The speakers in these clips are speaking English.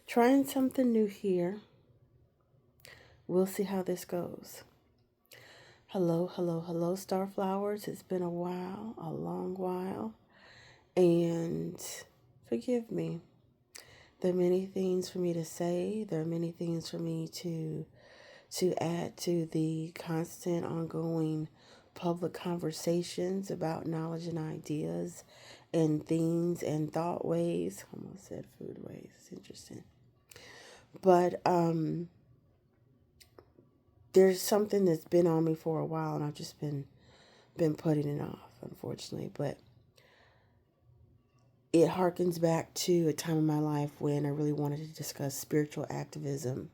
Trying something new here. We'll see how this goes. Hello, hello, hello, Starflowers. It's been a while, a long while. And forgive me. There are many things for me to say. There are many things for me to add to the constant, ongoing public conversations about knowledge and ideas and things and thought ways. Almost said food ways. It's interesting. But there's something that's been on me for a while, and I've just been putting it off, unfortunately. But it harkens back to a time in my life when I really wanted to discuss spiritual activism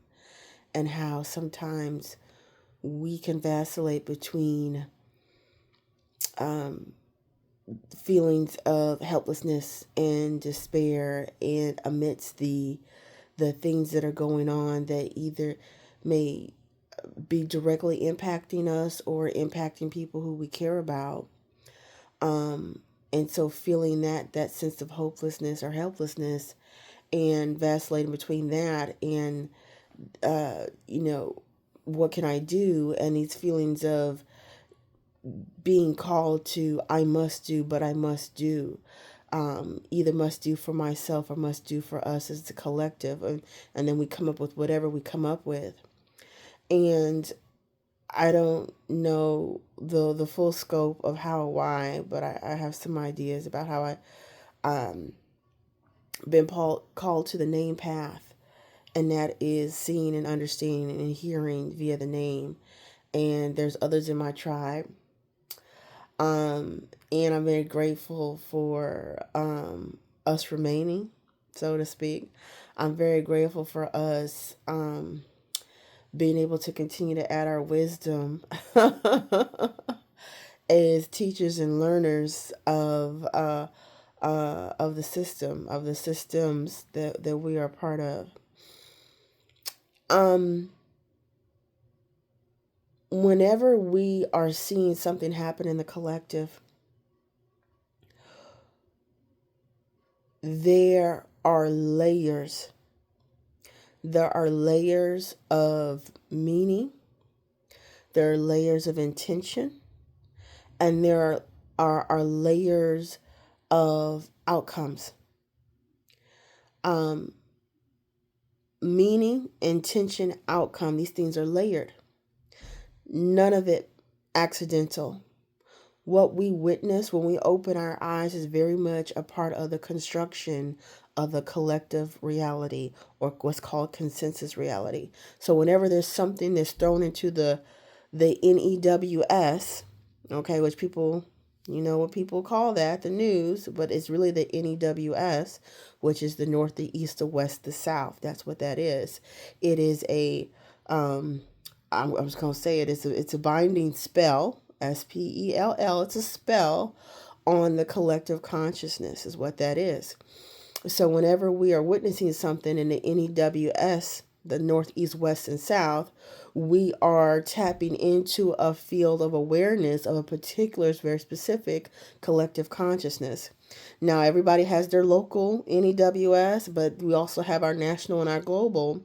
and how sometimes we can vacillate between feelings of helplessness and despair, and amidst the things that are going on that either may be directly impacting us or impacting people who we care about. And so feeling that sense of hopelessness or helplessness and vacillating between that and, what can I do? And these feelings of being called to, I must do, but I must do. Either must do for myself or must do for us as the collective. And then we come up with whatever we come up with. And I don't know the full scope of how or why, but I have some ideas about how I been called to the name path, and that is seeing and understanding and hearing via the name. And there's others in my tribe. And I'm very grateful for us remaining, so to speak. I'm very grateful for us being able to continue to add our wisdom as teachers and learners of the system, of the systems that we are part of. Whenever we are seeing something happen in the collective, there are layers. There are layers of meaning. There are layers of intention. And there are layers of outcomes. Meaning, intention, outcome. These things are layered. None of it accidental. What we witness when we open our eyes is very much a part of the construction of the collective reality, or what's called consensus reality. So whenever there's something that's thrown into the NEWS, okay, which people, what people call that, the news, but it's really the NEWS, which is the north, the east, the west, the south. That's what that is. It is a, I was going to say it's a binding spell, SPELL. It's a spell on the collective consciousness is what that is. So whenever we are witnessing something in the NEWS, the north, east, west, and south, we are tapping into a field of awareness of a particular, very specific collective consciousness. Now, everybody has their local NEWS, but we also have our national and our global.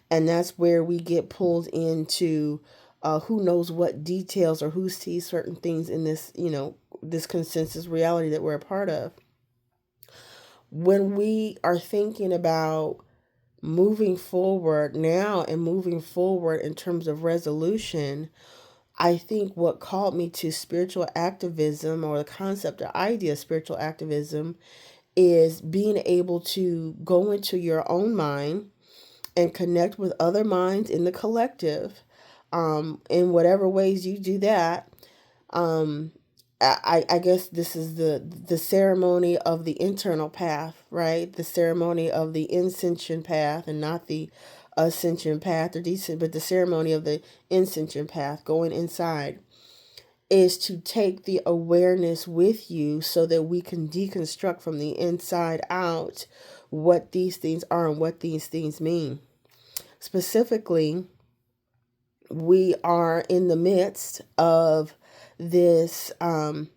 And that's where we get pulled into who knows what details or who sees certain things in this, this consensus reality that we're a part of. When we are thinking about moving forward now and moving forward in terms of resolution, I think what called me to spiritual activism, or the concept or idea of spiritual activism, is being able to go into your own mind and connect with other minds in the collective. In whatever ways you do that, I guess this is the ceremony of the internal path, right? The ceremony of the ascension path, and not the ascension path or descent, but the ceremony of the ascension path, going inside, is to take the awareness with you so that we can deconstruct from the inside out what these things are and what these things mean. Specifically, we are in the midst of this a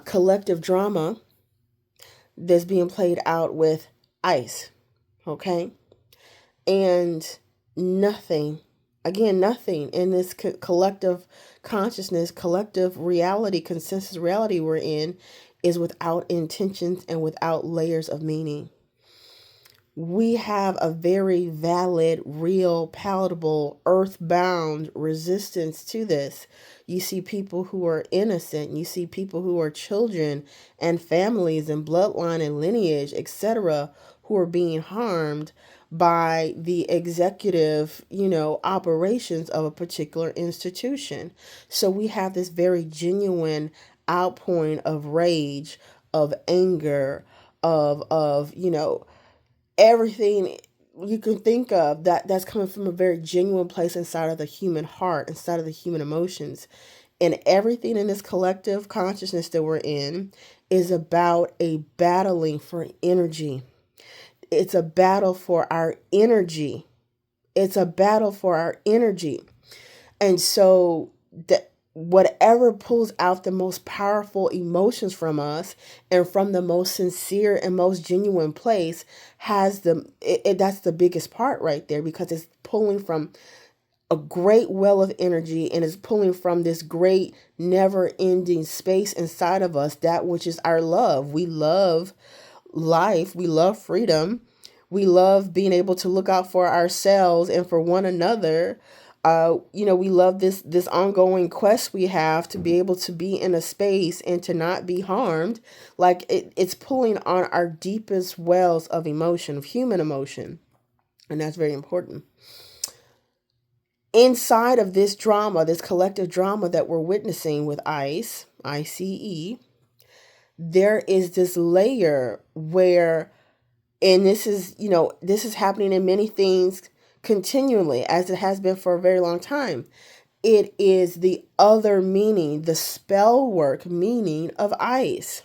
collective drama that's being played out with ICE. Okay. And nothing, again, nothing in this collective consciousness, collective reality, consensus reality we're in is without intentions and without layers of meaning. We have a very valid, real, palatable, earthbound resistance to this. You see people who are innocent, you see people who are children and families and bloodline and lineage, etc., who are being harmed by the executive, operations of a particular institution. So we have this very genuine outpouring of rage, of anger, of everything you can think of that's coming from a very genuine place inside of the human heart, inside of the human emotions. And everything in this collective consciousness that we're in is about a battling for energy. It's a battle for our energy. It's a battle for our energy. And so that whatever pulls out the most powerful emotions from us and from the most sincere and most genuine place has that's the biggest part right there, because it's pulling from a great well of energy and is pulling from this great never ending space inside of us, that which is our love. We love life. We love freedom. We love being able to look out for ourselves and for one another. We love this ongoing quest we have to be able to be in a space and to not be harmed. Like it's pulling on our deepest wells of emotion, of human emotion. And that's very important. Inside of this drama, this collective drama that we're witnessing with ICE, ICE, there is this layer where, and this is happening in many things continually, as it has been for a very long time. It is the other meaning, the spellwork meaning of ICE.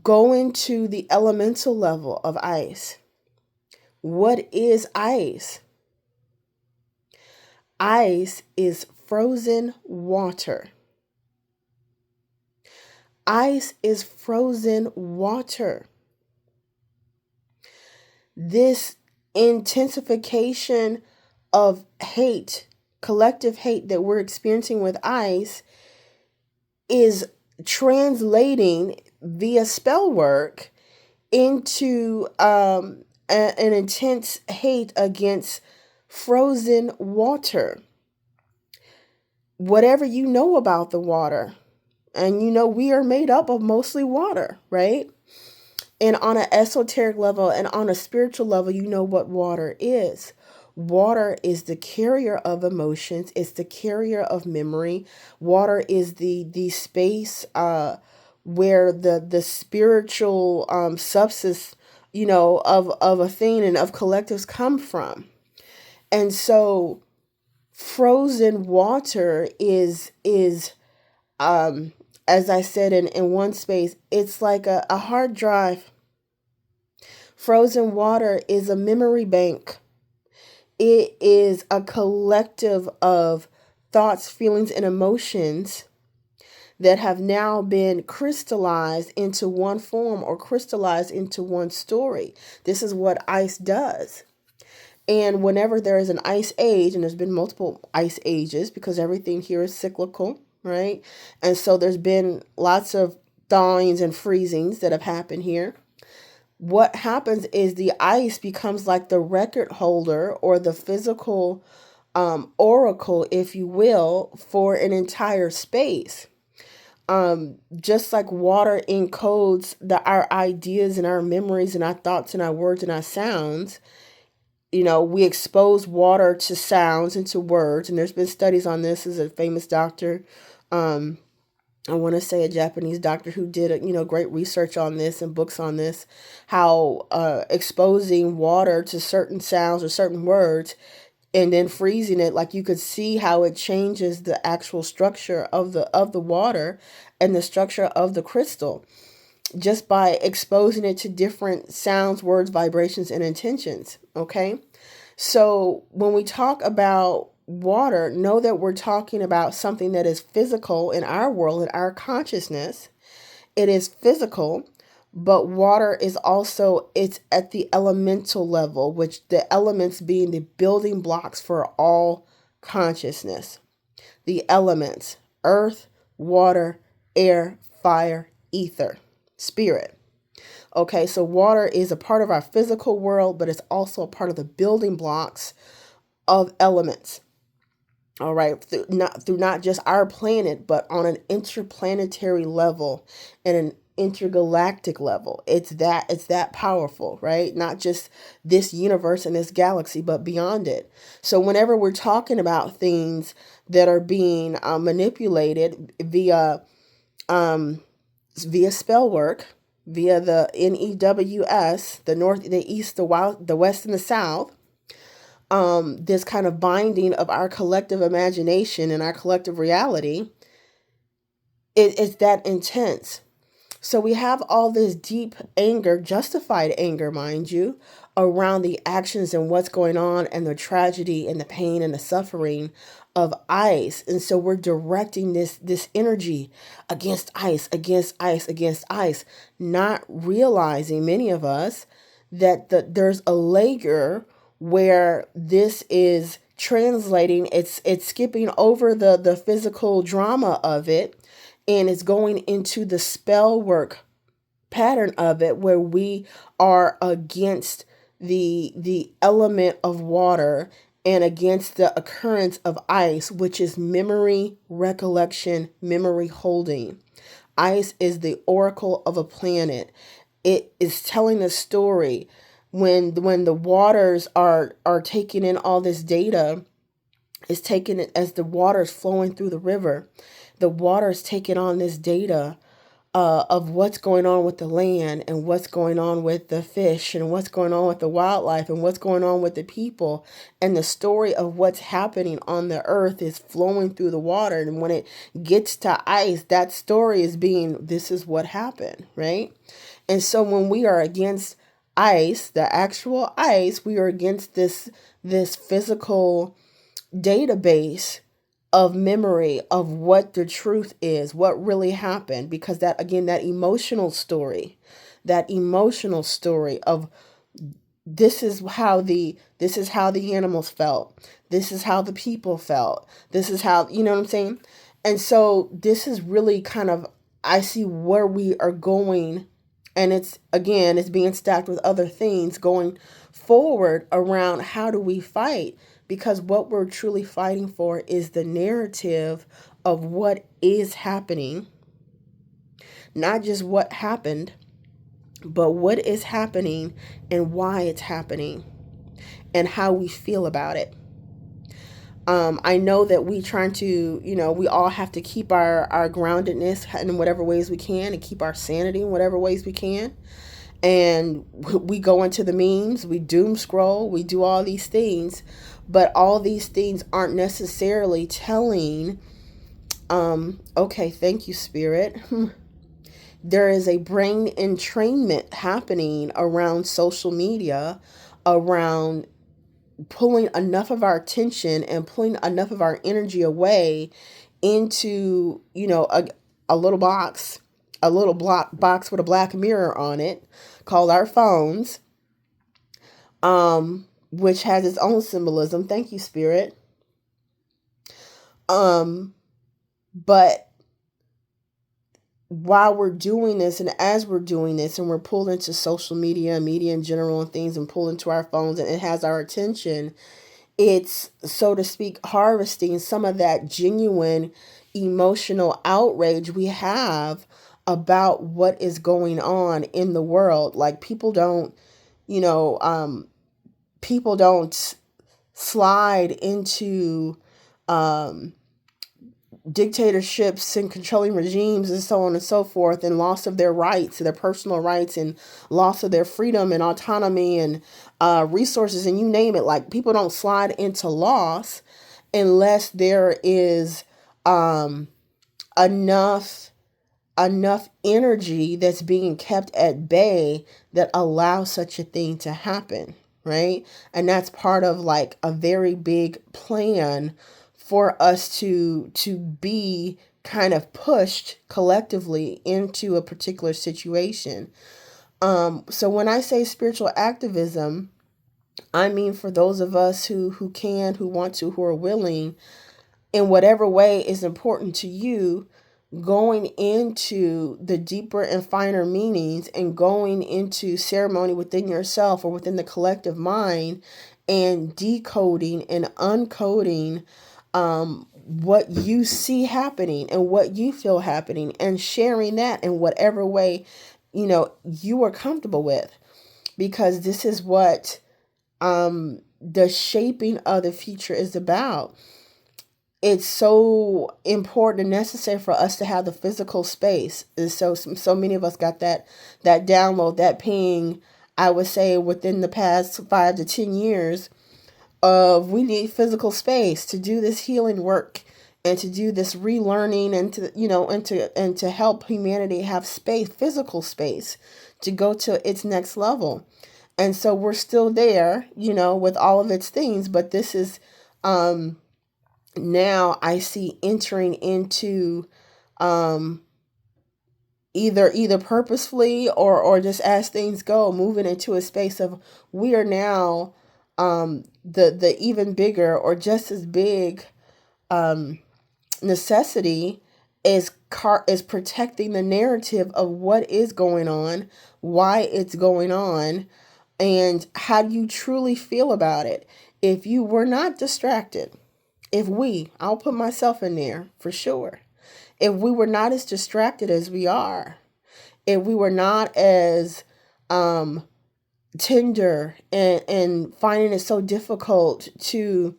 Go into the elemental level of ICE. What is ICE? ICE is frozen water. ICE is frozen water. This intensification of hate, collective hate that we're experiencing with ICE is translating via spellwork into an intense hate against frozen water. Whatever you know about the water, and we are made up of mostly water, right? And on an esoteric level and on a spiritual level, you know what water is. Water is the carrier of emotions. It's the carrier of memory. Water is the space where the spiritual substance, of a thing and of collectives come from. And so frozen water is as I said in one space, it's like a hard drive. Frozen water is a memory bank. It is a collective of thoughts, feelings, and emotions that have now been crystallized into one form or crystallized into one story. This is what ICE does. And whenever there is an ice age, and there's been multiple ice ages because everything here is cyclical, right? And so there's been lots of thawings and freezings that have happened here. What happens is the ice becomes like the record holder or the physical oracle, if you will, for an entire space. Just like water encodes our ideas and our memories and our thoughts and our words and our sounds, we expose water to sounds and to words. And there's been studies on this. There's a famous doctor, I want to say a Japanese doctor, who did great research on this and books on this, how exposing water to certain sounds or certain words and then freezing it, like you could see how it changes the actual structure of the water and the structure of the crystal, just by exposing it to different sounds, words, vibrations, and intentions. Okay. So when we talk about water, know that we're talking about something that is physical in our world, in our consciousness. It is physical, But water is also, it's at the elemental level, which the elements being the building blocks for all consciousness. The elements: earth, water, air, fire, ether, spirit. Okay, so water is a part of our physical world, but it's also a part of the building blocks of elements. All right, through not just our planet, but on an interplanetary level and an intergalactic level. It's that powerful, right? Not just this universe and this galaxy, but beyond it. So whenever we're talking about things that are being manipulated via spell work, via the NEWS, the north, the east, the west, and the south, this kind of binding of our collective imagination and our collective reality, it's that intense. So we have all this deep anger, justified anger, mind you, around the actions and what's going on and the tragedy and the pain and the suffering of ice. And so we're directing this energy against ice, against ice, against ice, not realizing, many of us, that there's a layer where this is translating. It's skipping over the physical drama of it, and it's going into the spell work pattern of it, where we are against the element of water and against the occurrence of ice, which is memory, recollection, memory holding. Ice is the oracle of a planet. It is telling a story. When the waters are taking in all this data, is taking it as the water's flowing through the river. The water's taking on this data of what's going on with the land and what's going on with the fish and what's going on with the wildlife and what's going on with the people. And the story of what's happening on the earth is flowing through the water. And when it gets to ice, that story is being, this is what happened, right? And so when we are against ice, the actual ice, we are against this physical database of memory of what the truth is, what really happened, because that, again, that emotional story of this is how the animals felt, this is how the people felt, this is how, you know what I'm saying? And so this is really kind of, I see where we are going, and it's being stacked with other things going forward around how do we fight. Because what we're truly fighting for is the narrative of what is happening. Not just what happened, but what is happening and why it's happening and how we feel about it. I know that we trying to, we all have to keep our groundedness in whatever ways we can and keep our sanity in whatever ways we can. And we go into the memes, we doom scroll, we do all these things. But all these things aren't necessarily telling, okay, thank you, Spirit. There is a brain entrainment happening around social media, around pulling enough of our attention and pulling enough of our energy away into, a little box, box with a black mirror on it called our phones. Which has its own symbolism. Thank you, Spirit. But while we're doing this, and as we're doing this, and we're pulled into social media, media in general, and things, and pulled into our phones, and it has our attention, it's, so to speak, harvesting some of that genuine emotional outrage we have about what is going on in the world. Like, people don't slide into dictatorships and controlling regimes and so on and so forth, and loss of their rights, their personal rights, and loss of their freedom and autonomy and resources, and you name it. Like, people don't slide into loss unless there is enough energy that's being kept at bay that allows such a thing to happen. Right? And that's part of like a very big plan for us to be kind of pushed collectively into a particular situation. So when I say spiritual activism, I mean for those of us who can, who want to, who are willing, in whatever way is important to you, going into the deeper and finer meanings and going into ceremony within yourself or within the collective mind and decoding and uncoding what you see happening and what you feel happening and sharing that in whatever way you are comfortable with, because this is what the shaping of the future is about. It's so important and necessary for us to have the physical space. And so many of us got that download, that ping, I would say within the past 5 to 10 years, of we need physical space to do this healing work and to do this relearning and to help humanity have space, physical space, to go to its next level. And so we're still there, with all of its things, but this is now I see entering into either purposefully or just as things go, moving into a space of we are now the even bigger or just as big necessity is protecting the narrative of what is going on, why it's going on, and how you truly feel about it. If you were not distracted, I'll put myself in there for sure. If we were not as distracted as we are, if we were not as tender and finding it so difficult to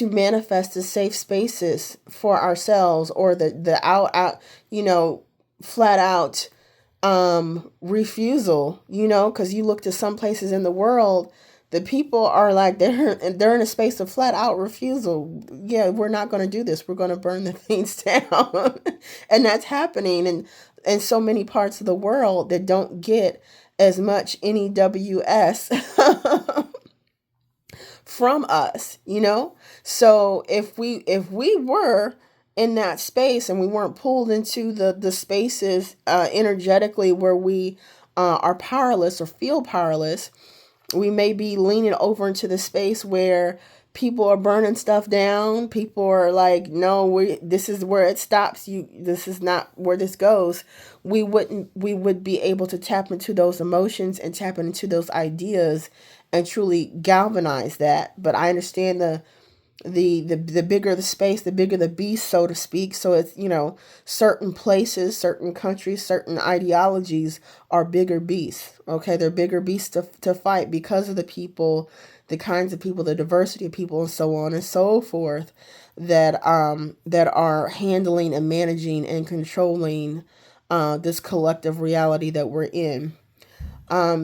manifest the safe spaces for ourselves, or the out flat out refusal, because you look to some places in the world, the people are like, they're in a space of flat out refusal. Yeah, we're not going to do this. We're going to burn the things down. And that's happening in so many parts of the world that don't get as much NEWS from us, So if we were in that space and we weren't pulled into the spaces energetically where we are powerless or feel powerless, we may be leaning over into the space where people are burning stuff down. People are like, no, this is where it stops. This is not where this goes. We would be able to tap into those emotions and tap into those ideas and truly galvanize that. But I understand the bigger the space, the bigger the beast, so to speak. So it's, certain places, certain countries, certain ideologies are bigger beasts. Okay. They're bigger beasts to fight because of the people, the kinds of people, the diversity of people, and so on and so forth that are handling and managing and controlling this collective reality that we're in.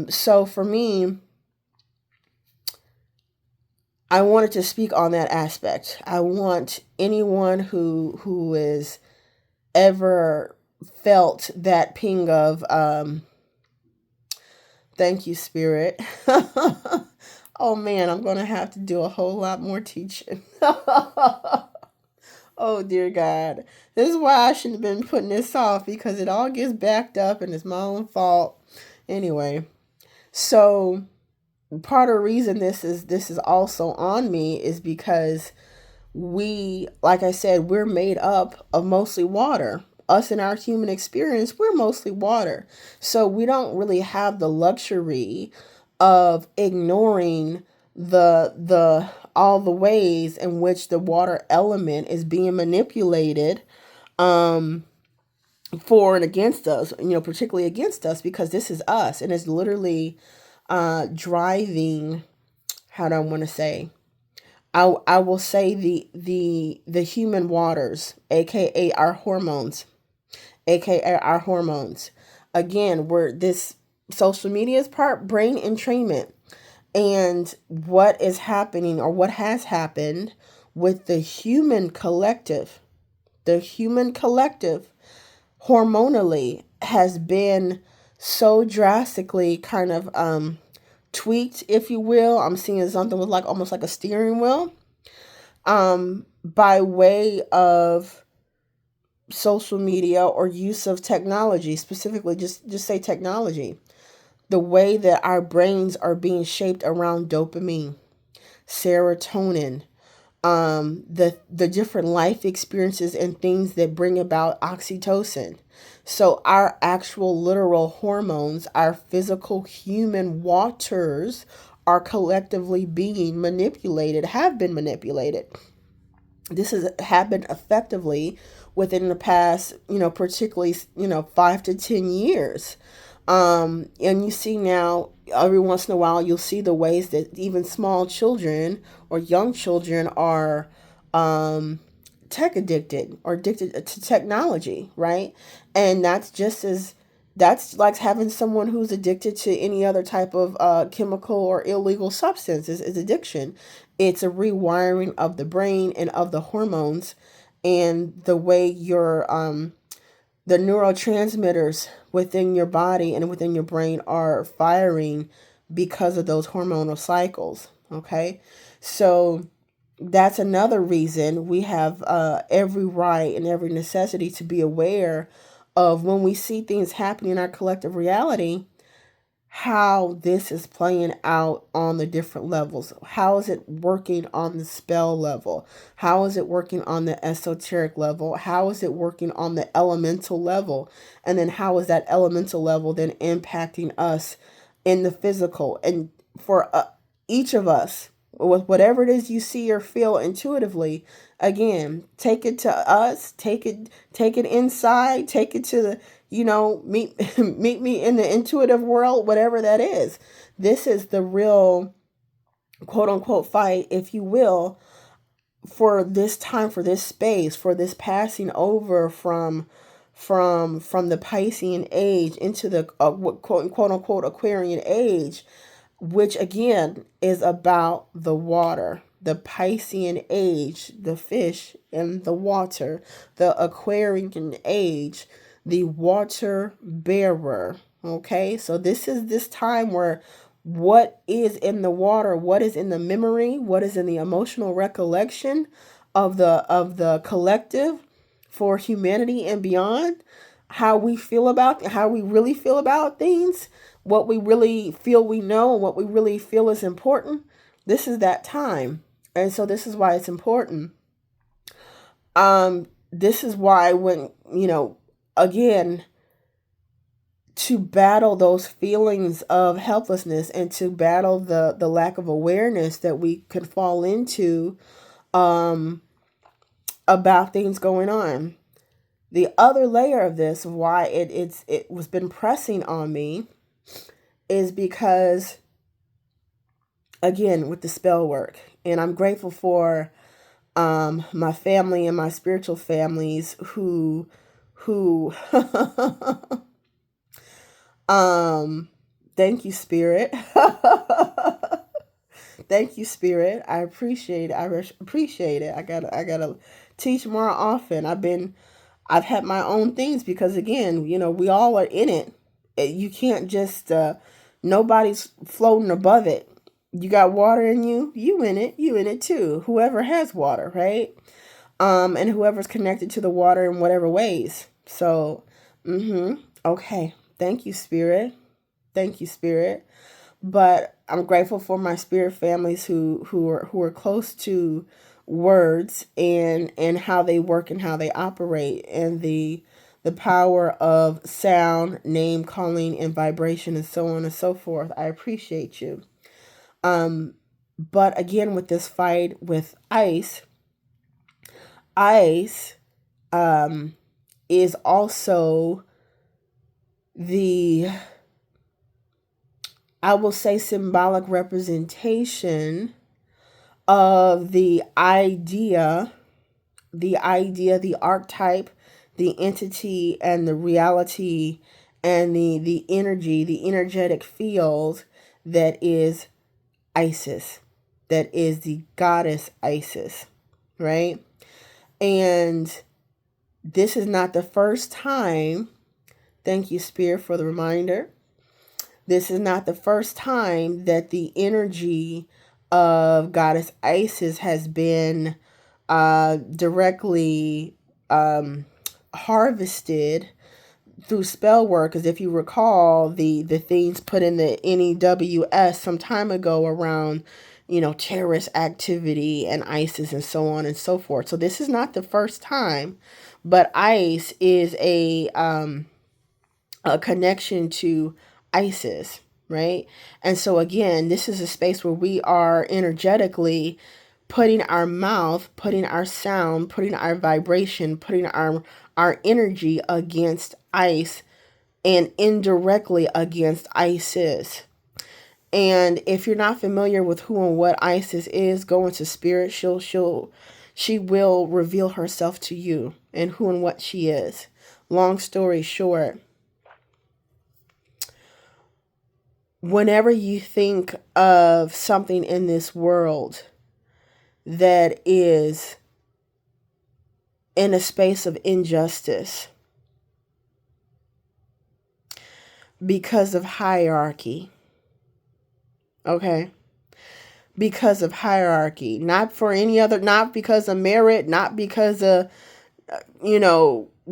So for me, I wanted to speak on that aspect. I want anyone who is ever felt that ping of thank you, Spirit. Oh man, I'm gonna have to do a whole lot more teaching. Oh dear God. This is why I shouldn't have been putting this off, because it all gets backed up and it's my own fault. Anyway, so part of the reason this is also on me is because like I said, we're made up of mostly water. Us in our human experience, we're mostly water. So we don't really have the luxury of ignoring the all the ways in which the water element is being manipulated for and against us, particularly against us, because this is us, and it's literally driving, how do I want to say? I will say the human waters, aka our hormones, Again, we're this social media is part brain entrainment, and what is happening or what has happened with the human collective, hormonally has been so drastically kind of tweaked, if you will. I'm seeing something with almost like a steering wheel by way of social media or use of technology, specifically just say technology. the way that our brains are being shaped around dopamine, serotonin, the different life experiences and things that bring about oxytocin. So our actual literal hormones, our physical human waters, are collectively being manipulated, have been manipulated. This has happened effectively within the past, particularly, 5 to 10 years. And you see now, every once in a while, you'll see the ways that even small children or young children are tech addicted or addicted to technology, right? And that's like having someone who's addicted to any other type of chemical or illegal substance is addiction. It's a rewiring of the brain and of the hormones and the way the neurotransmitters within your body and within your brain are firing because of those hormonal cycles. Okay. So that's another reason we have every right and every necessity to be aware of when we see things happening in our collective reality, how this is playing out on the different levels. How is it working on the spell level? How is it working on the esoteric level? How is it working on the elemental level? And then how is that elemental level then impacting us in the physical? And for each of us, with whatever it is you see or feel intuitively, again, take it to us, take it inside, take it to the, meet me in the intuitive world, whatever that is. This is the real quote unquote fight, if you will, for this time, for this space, for this passing over from the Piscean age into the quote unquote Aquarian age, which again is about the water. The Piscean age, the fish and the water, the Aquarian age, the water bearer. Okay, so this is this time where what is in the water, what is in the memory, what is in the emotional recollection of the collective for humanity and beyond, how we really feel about things, what we really feel we know, and what we really feel is important. This is that time. And so this is why it's important. This is why when, again, to battle those feelings of helplessness and to battle the lack of awareness that we could fall into about things going on. The other layer of this, why it was been pressing on me, is because, again, with the spell work, and I'm grateful for my family and my spiritual families who thank you, Spirit. Thank you, Spirit. I appreciate it. I appreciate it. I gotta teach more often. I've had my own things because, again, we all are in it. You can't just, nobody's floating above it. You got water in you in it too. Whoever has water, right? And whoever's connected to the water in whatever ways. So, okay. Thank you, Spirit. Thank you, Spirit. But I'm grateful for my spirit families who are close to words and how they work and how they operate, and the power of sound, name calling, and vibration, and so on and so forth. I appreciate you. But again, with this fight with ice is also the, I will say, symbolic representation of the idea, the archetype, the entity, and the reality, and the energy, the energetic field that is Isis, that is the goddess Isis, right? And this is not the first time, thank you, Spirit, for the reminder. This is not the first time that the energy of goddess Isis has been directly harvested through spell work, because if you recall the things put in the NEWS some time ago around, terrorist activity and ISIS and so on and so forth. So this is not the first time, but ICE is a connection to ISIS, right? And so again, this is a space where we are energetically putting our mouth, putting our sound, putting our vibration, putting our energy against ICE and indirectly against ISIS. And if you're not familiar with who and what ISIS is, go into spirit. She will reveal herself to you and who and what she is. Long story short, whenever you think of something in this world that is in a space of injustice because of hierarchy, okay? Because of hierarchy, not for any other, not because of merit, not because of,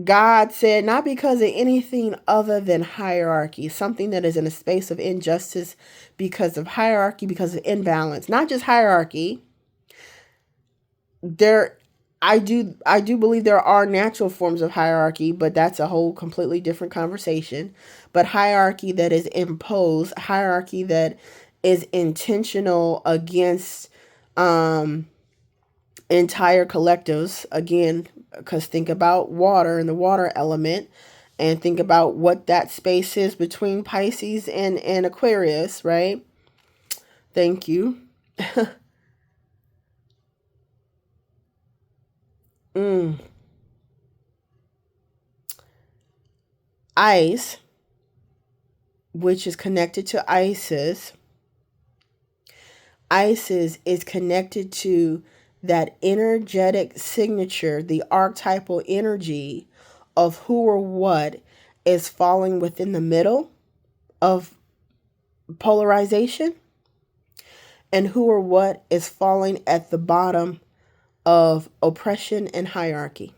God said, not because of anything other than hierarchy, something that is in a space of injustice because of hierarchy, because of imbalance, not just hierarchy. I do believe there are natural forms of hierarchy, but that's a whole completely different conversation. But hierarchy that is imposed, hierarchy that is intentional against entire collectives, again, because think about water and the water element, and think about what that space is between Pisces and Aquarius, right? Thank you. Ice, which is connected to Isis. Isis is connected to that energetic signature, the archetypal energy of who or what is falling within the middle of polarization and who or what is falling at the bottom of oppression and hierarchy.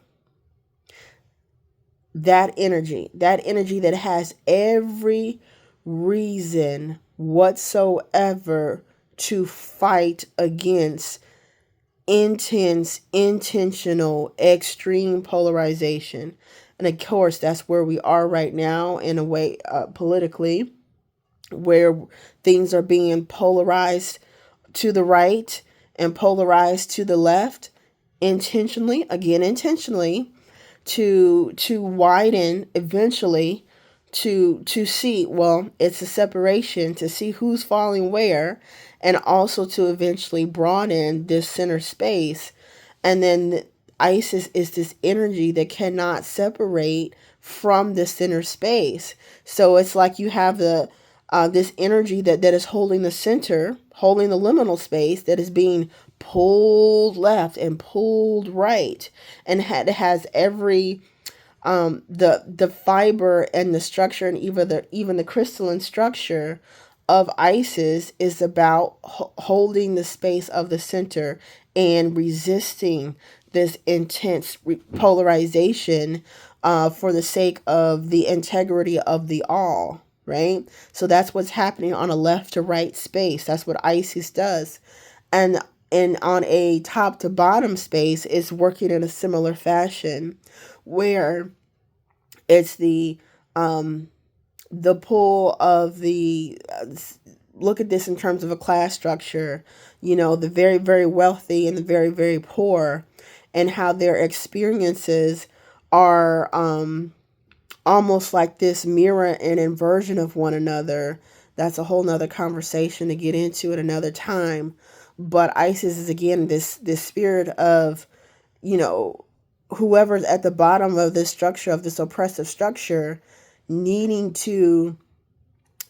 That energy that has every reason whatsoever to fight against intense, intentional, extreme polarization. And of course, that's where we are right now in a way, politically, where things are being polarized to the right and polarized to the left, intentionally, to widen eventually, to see, well, it's a separation to see who's falling where, and also to eventually broaden this center space. And then Isis is this energy that cannot separate from the center space. So it's like you have the this energy that is holding the center, holding the liminal space, that is being pulled left and pulled right, and has every the fiber and the structure, and even the crystalline structure of Isis is about holding the space of the center and resisting this intense polarization for the sake of the integrity of the all, right? So that's what's happening on a left to right space. That's what Isis does. And on a top to bottom space, it's working in a similar fashion, where it's the pull of the look at this in terms of a class structure, the very, very wealthy and the very, very poor, and how their experiences are almost like this mirror and inversion of one another. That's a whole nother conversation to get into at another time. But Isis is, again, this spirit of, whoever's at the bottom of this structure, of this oppressive structure, needing to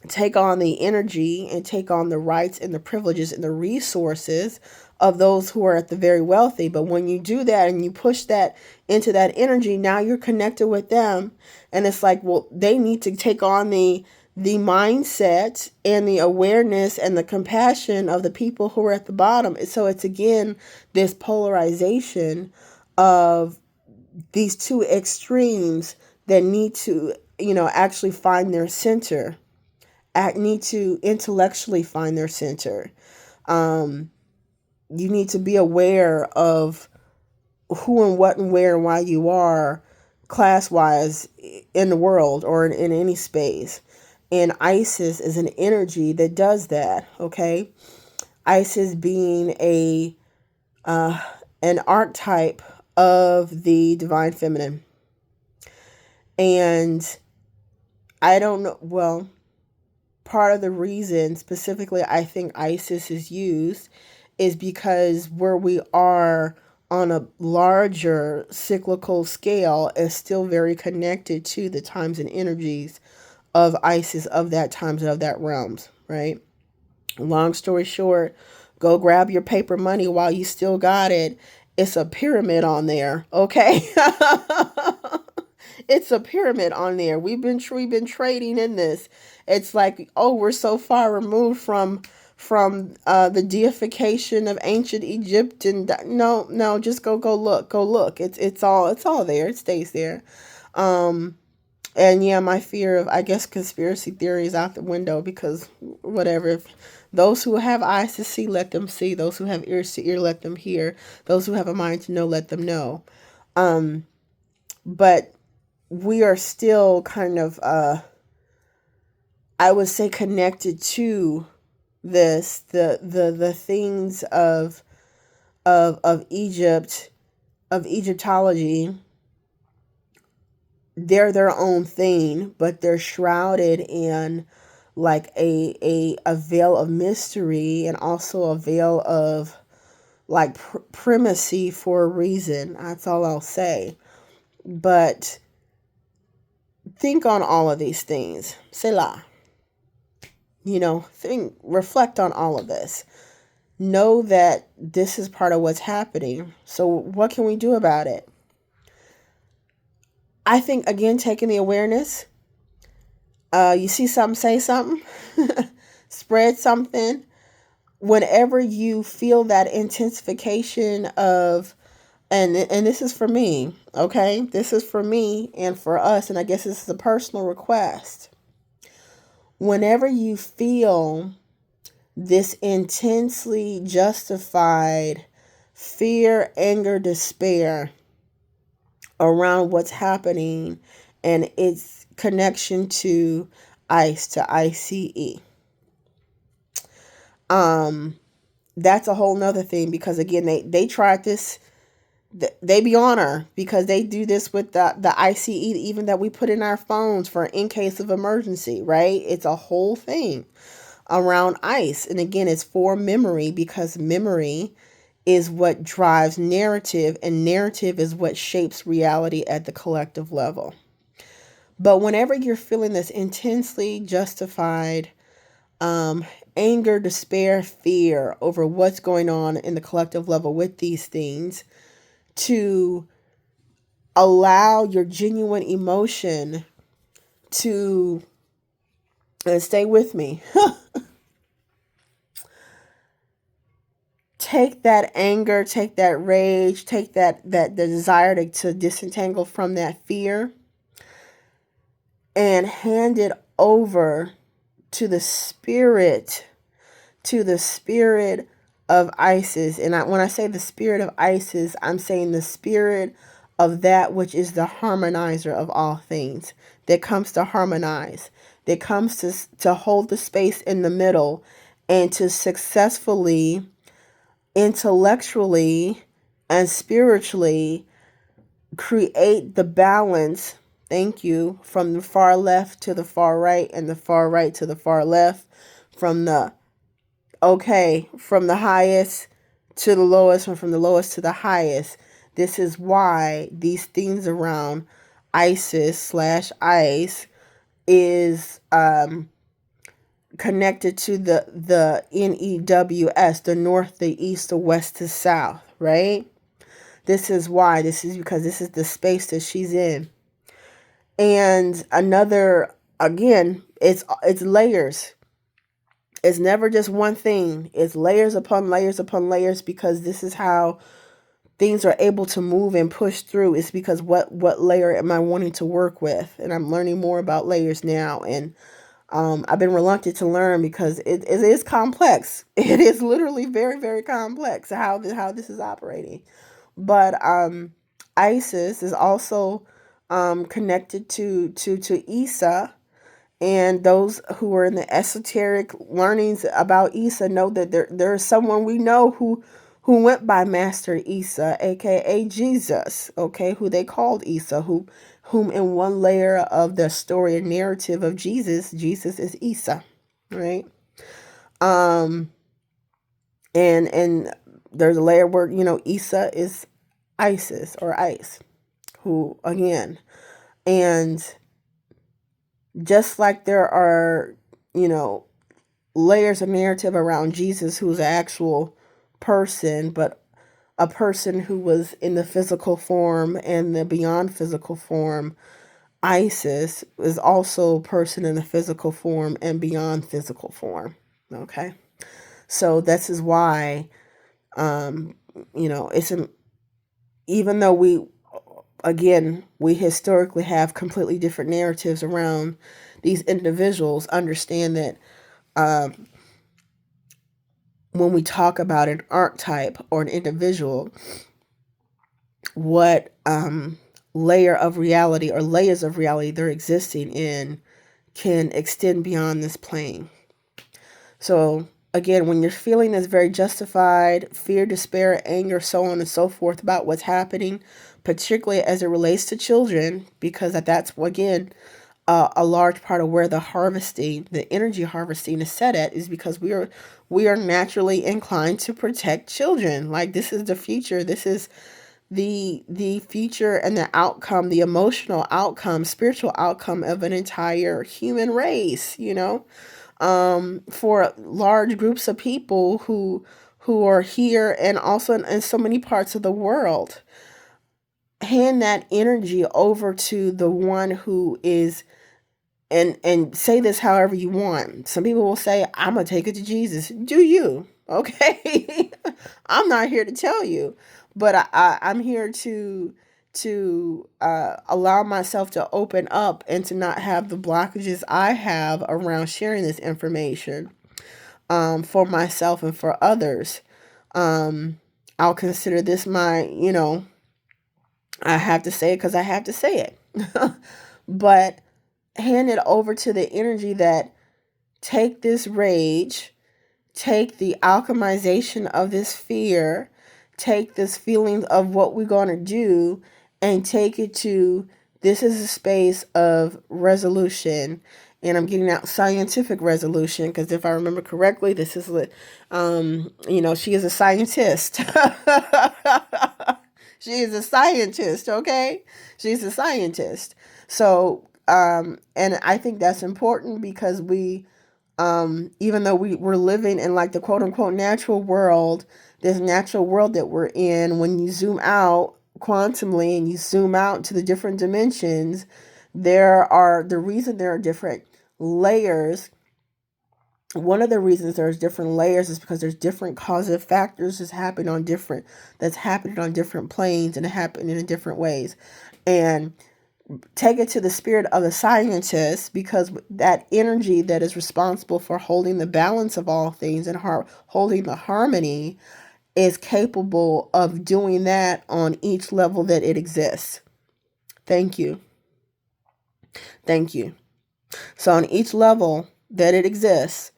take on the energy and take on the rights and the privileges and the resources of those who are at the very wealthy. But when you do that and you push that into that energy, now you're connected with them. And it's like, well, they need to take on the mindset and the awareness and the compassion of the people who are at the bottom. So it's, again, this polarization of these two extremes that need to actually find their center, need to intellectually find their center. You need to be aware of who and what and where and why you are class-wise in the world or in any space. And Isis is an energy that does that, okay? Isis being an archetype of the divine feminine. And I don't know, well, part of the reason specifically I think Isis is used is because where we are on a larger cyclical scale is still very connected to the times and energies of Isis of that times and of that realms, right? Long story short, go grab your paper money while you still got it. It's a pyramid on there, okay? It's a pyramid on there. We've been trading in this. It's like, oh, we're so far removed from the deification of ancient Egypt, and no, just go look. It's all there. It stays there. And yeah, my fear of, I guess, conspiracy theory is out the window, because whatever. If those who have eyes to see, let them see. Those who have ears to hear, let them hear. Those who have a mind to know, let them know. But we are still kind of, I would say, connected to this, the things of Egypt, of Egyptology. They're their own thing, but they're shrouded in like a veil of mystery, and also a veil of like primacy for a reason. That's all I'll say. But think on all of these things. Selah. Reflect on all of this. Know that this is part of what's happening. So what can we do about it? I think, again, taking the awareness. You see something, say something. Spread something. Whenever you feel that intensification of, and this is for me, okay? This is for me and for us, and I guess this is a personal request. Whenever you feel this intensely justified fear, anger, despair around what's happening and its connection to ICE, to ICE. That's a whole nother thing, because again, they tried this, they be on her, because they do this with the ICE even that we put in our phones for in case of emergency, right? It's a whole thing around ICE. And again, it's for memory, because memory is what drives narrative, and narrative is what shapes reality at the collective level. But whenever you're feeling this intensely justified anger, despair, fear over what's going on in the collective level with these things, to allow your genuine emotion to, and stay with me, take that anger, take that rage, take that the desire to disentangle from that fear, and hand it over to the spirit of Isis. And when I say the spirit of Isis, I'm saying the spirit of that which is the harmonizer of all things, that comes to harmonize, that comes to hold the space in the middle, and to successfully, intellectually, and spiritually create the balance. Thank you. From the far left to the far right, and the far right to the far left, from the highest to the lowest, and from the lowest to the highest. This is why these things around ISIS/ICE is connected to the NEWS, the north, the east, the west, to south, right? This is why. This is because this is the space that she's in. And another, again, it's layers. It's never just one thing. It's layers upon layers upon layers, because this is how things are able to move and push through is because what layer am I wanting to work with? And I'm learning more about layers now. And I've been reluctant to learn because it is complex. It is literally very, very complex how this is operating. But Isis is also connected to Isa, and those who are in the esoteric learnings about Isa know that there is someone we know who went by Master Isa, aka Jesus, okay, who they called Isa, whom in one layer of the story and narrative of Jesus is Isa, right? Um and there's a layer where, Isa is Isis or Ice, who again, and just like there are, layers of narrative around Jesus, who's an actual person, but a person who was in the physical form and the beyond physical form. Isis is also a person in the physical form and beyond physical form. Okay. So this is why, it's even though we historically have completely different narratives around these individuals, understand that when we talk about an archetype or an individual, what layer of reality or layers of reality they're existing in can extend beyond this plane. So again, when you're feeling this very justified fear, despair, anger, so on and so forth about what's happening, particularly as it relates to children, because that's, again, a large part of where the energy harvesting is set at, is because we are naturally inclined to protect children. Like, this is the future. This is the future and the outcome, the emotional outcome, spiritual outcome of an entire human race, for large groups of people who are here and also in so many parts of the world. Hand that energy over to the one who is, and say this however you want. Some people will say, I'm gonna take it to Jesus. Do you? Okay. I'm not here to tell you, but I'm here to allow myself to open up and to not have the blockages I have around sharing this information for myself and for others. I'll consider this my, I have to say it because I have to say it. But hand it over to the energy that take this rage, take the alchemization of this fear, take this feeling of what we're going to do, and take it to, this is a space of resolution. And I'm getting out scientific resolution because if I remember correctly, this is what, she is a scientist. She is a scientist, okay? She's a scientist. So, and I think that's important because even though we're living in like the quote unquote natural world, this natural world that we're in, when you zoom out quantumly and you zoom out to the different dimensions, the reason there are different layers. One of the reasons there's different layers is because there's different causative factors that's happening on different planes and happening in different ways. And take it to the spirit of the scientist, because that energy that is responsible for holding the balance of all things and holding the harmony is capable of doing that on each level that it exists. Thank you. Thank you. So on each level that it exists,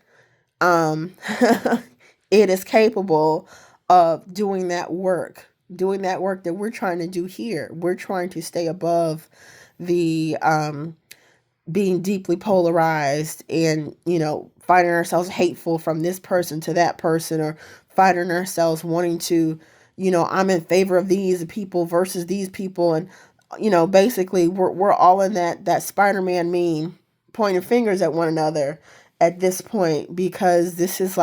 it is capable of doing that work that we're trying to do here. We're trying to stay above the being deeply polarized and, finding ourselves hateful from this person to that person, or finding ourselves wanting to, I'm in favor of these people versus these people. And, basically we're all in that Spider-Man meme, pointing fingers at one another at this point, because this is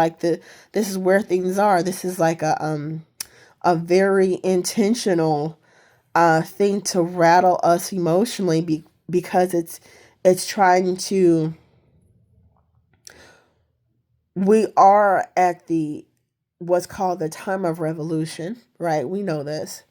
where things are. This is like a very intentional thing to rattle us emotionally, because it's trying to, we are at what's called the time of revolution, right? We know this.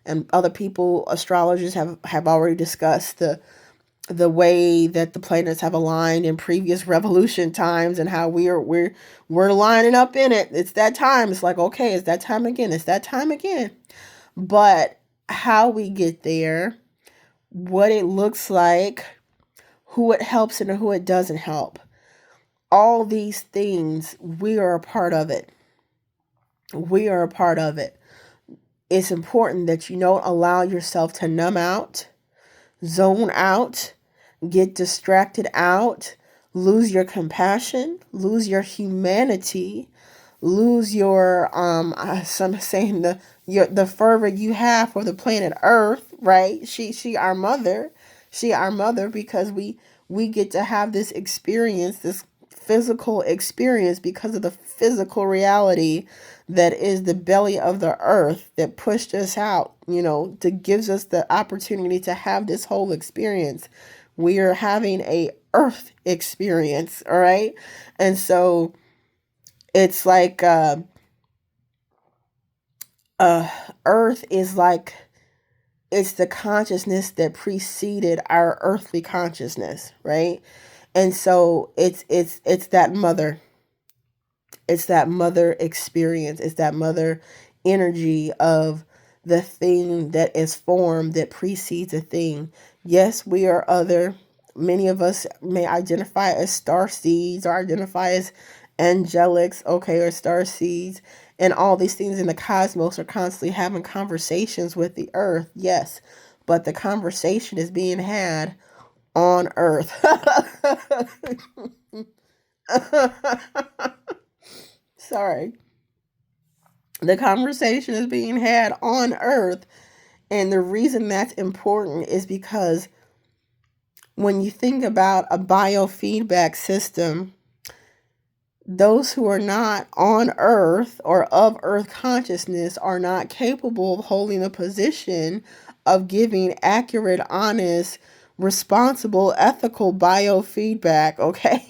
and other people, astrologers have already discussed the way that the planets have aligned in previous revolution times, and how we're lining up in it. It's that time. It's like, okay, it's that time again. It's that time again. But how we get there, what it looks like, who it helps and who it doesn't help, all these things, we are a part of it. We are a part of it. It's important that you don't allow yourself to numb out, zone out, get distracted out, lose your compassion, lose your humanity, lose your some saying the fervor you have for the planet Earth, right? She our mother. She our mother, because we get to have this experience, this physical experience, because of the physical reality that is the belly of the earth that pushed us out, that gives us the opportunity to have this whole experience. We are having a earth experience, all right? And so it's like earth is like, it's the consciousness that preceded our earthly consciousness, right? And so it's that mother. It's that mother experience. It's that mother energy of the thing that is formed that precedes a thing. Yes, we are other. Many of us may identify as star seeds or identify as angelics, okay, or star seeds. And all these things in the cosmos are constantly having conversations with the earth. Yes, but the conversation is being had on earth. Sorry. The conversation is being had on earth. And the reason that's important is because when you think about a biofeedback system, those who are not on earth or of earth consciousness are not capable of holding a position of giving accurate, honest, responsible, ethical biofeedback, okay?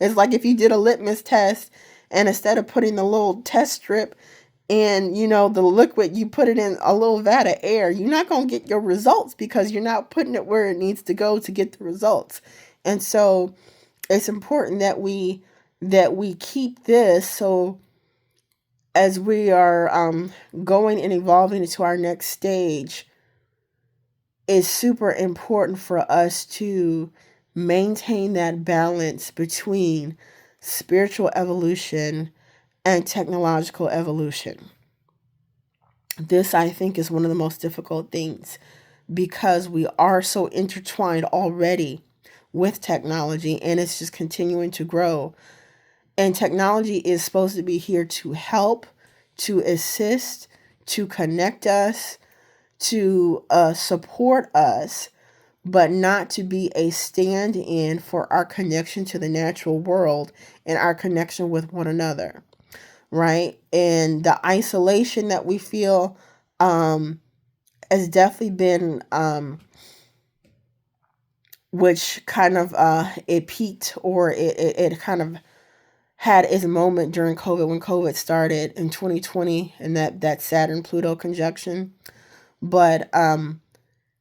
It's like if you did a litmus test, and instead of putting the little test strip and the liquid, you put it in a little vat of air, you're not going to get your results, because you're not putting it where it needs to go to get the results. And so it's important that we keep this, so as we are going and evolving into our next stage, it's super important for us to maintain that balance between spiritual evolution and technological evolution. This, I think, is one of the most difficult things, because we are so intertwined already with technology, and it's just continuing to grow. And technology is supposed to be here to help, to assist, to connect us, to support us, but not to be a stand-in for our connection to the natural world and our connection with one another, right? And the isolation that we feel has definitely been, which kind of it peaked, or it kind of had its moment during COVID, when COVID started in 2020, and that Saturn-Pluto conjunction. But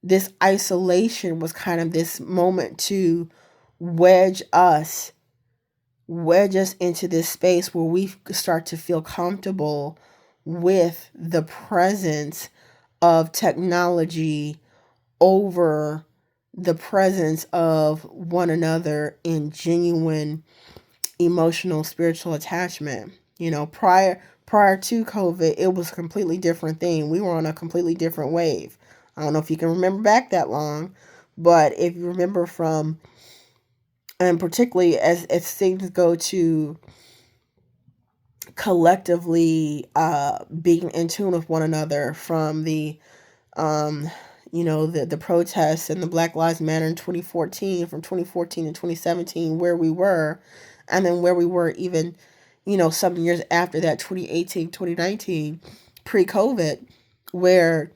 this isolation was kind of this moment to wedge us into this space where we start to feel comfortable with the presence of technology over the presence of one another in genuine emotional, spiritual attachment. Prior to COVID, it was a completely different thing. We were on a completely different wave. I don't know if you can remember back that long, but if you remember from, and particularly as things go to collectively being in tune with one another, from the the protests and the Black Lives Matter in 2014, from 2014 to 2017, where we were, and then where we were even, some years after that, 2018, 2019, pre-COVID, where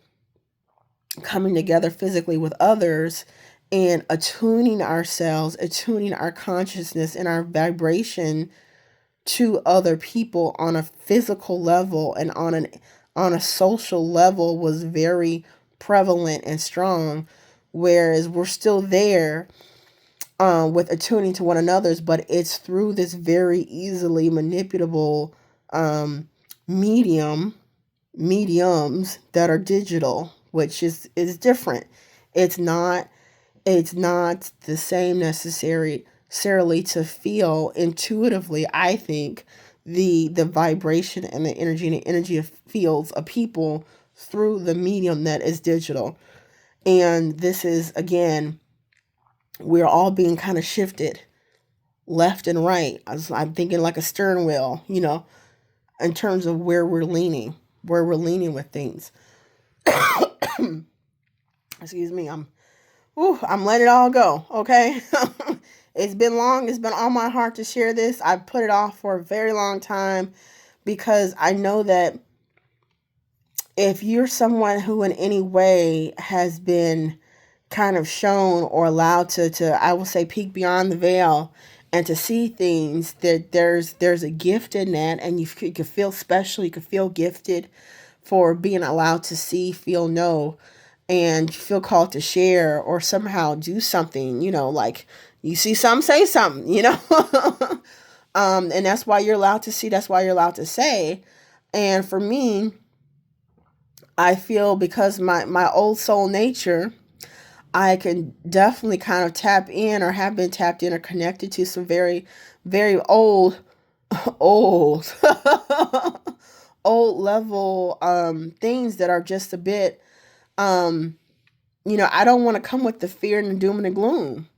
coming together physically with others and attuning ourselves, attuning our consciousness and our vibration to other people on a physical level and on a social level was very prevalent and strong, whereas we're still there with attuning to one another's, but it's through this very easily manipulable medium mediums that are digital, which is different. It's not it's not the same necessarily to feel intuitively, I think, the vibration and the energy of fields of people through the medium that is digital. And this is, again, we're all being kind of shifted left and right. I'm thinking like a stern wheel, in terms of where we're leaning with things. Excuse me, I'm letting it all go, okay? It's been long. It's been on my heart to share this. I've put it off for a very long time because I know that if you're someone who in any way has been kind of shown or allowed to I will say, peek beyond the veil and to see things, that there's a gift in that, and you can feel special, you can feel gifted for being allowed to see, feel, know, and feel called to share or somehow do something, like you see something, say something, and that's why you're allowed to see, that's why you're allowed to say. And for me, I feel because my old soul nature, I can definitely kind of tap in or have been tapped in or connected to some very, very old, old, old level things that are just a bit, I don't want to come with the fear and the doom and the gloom.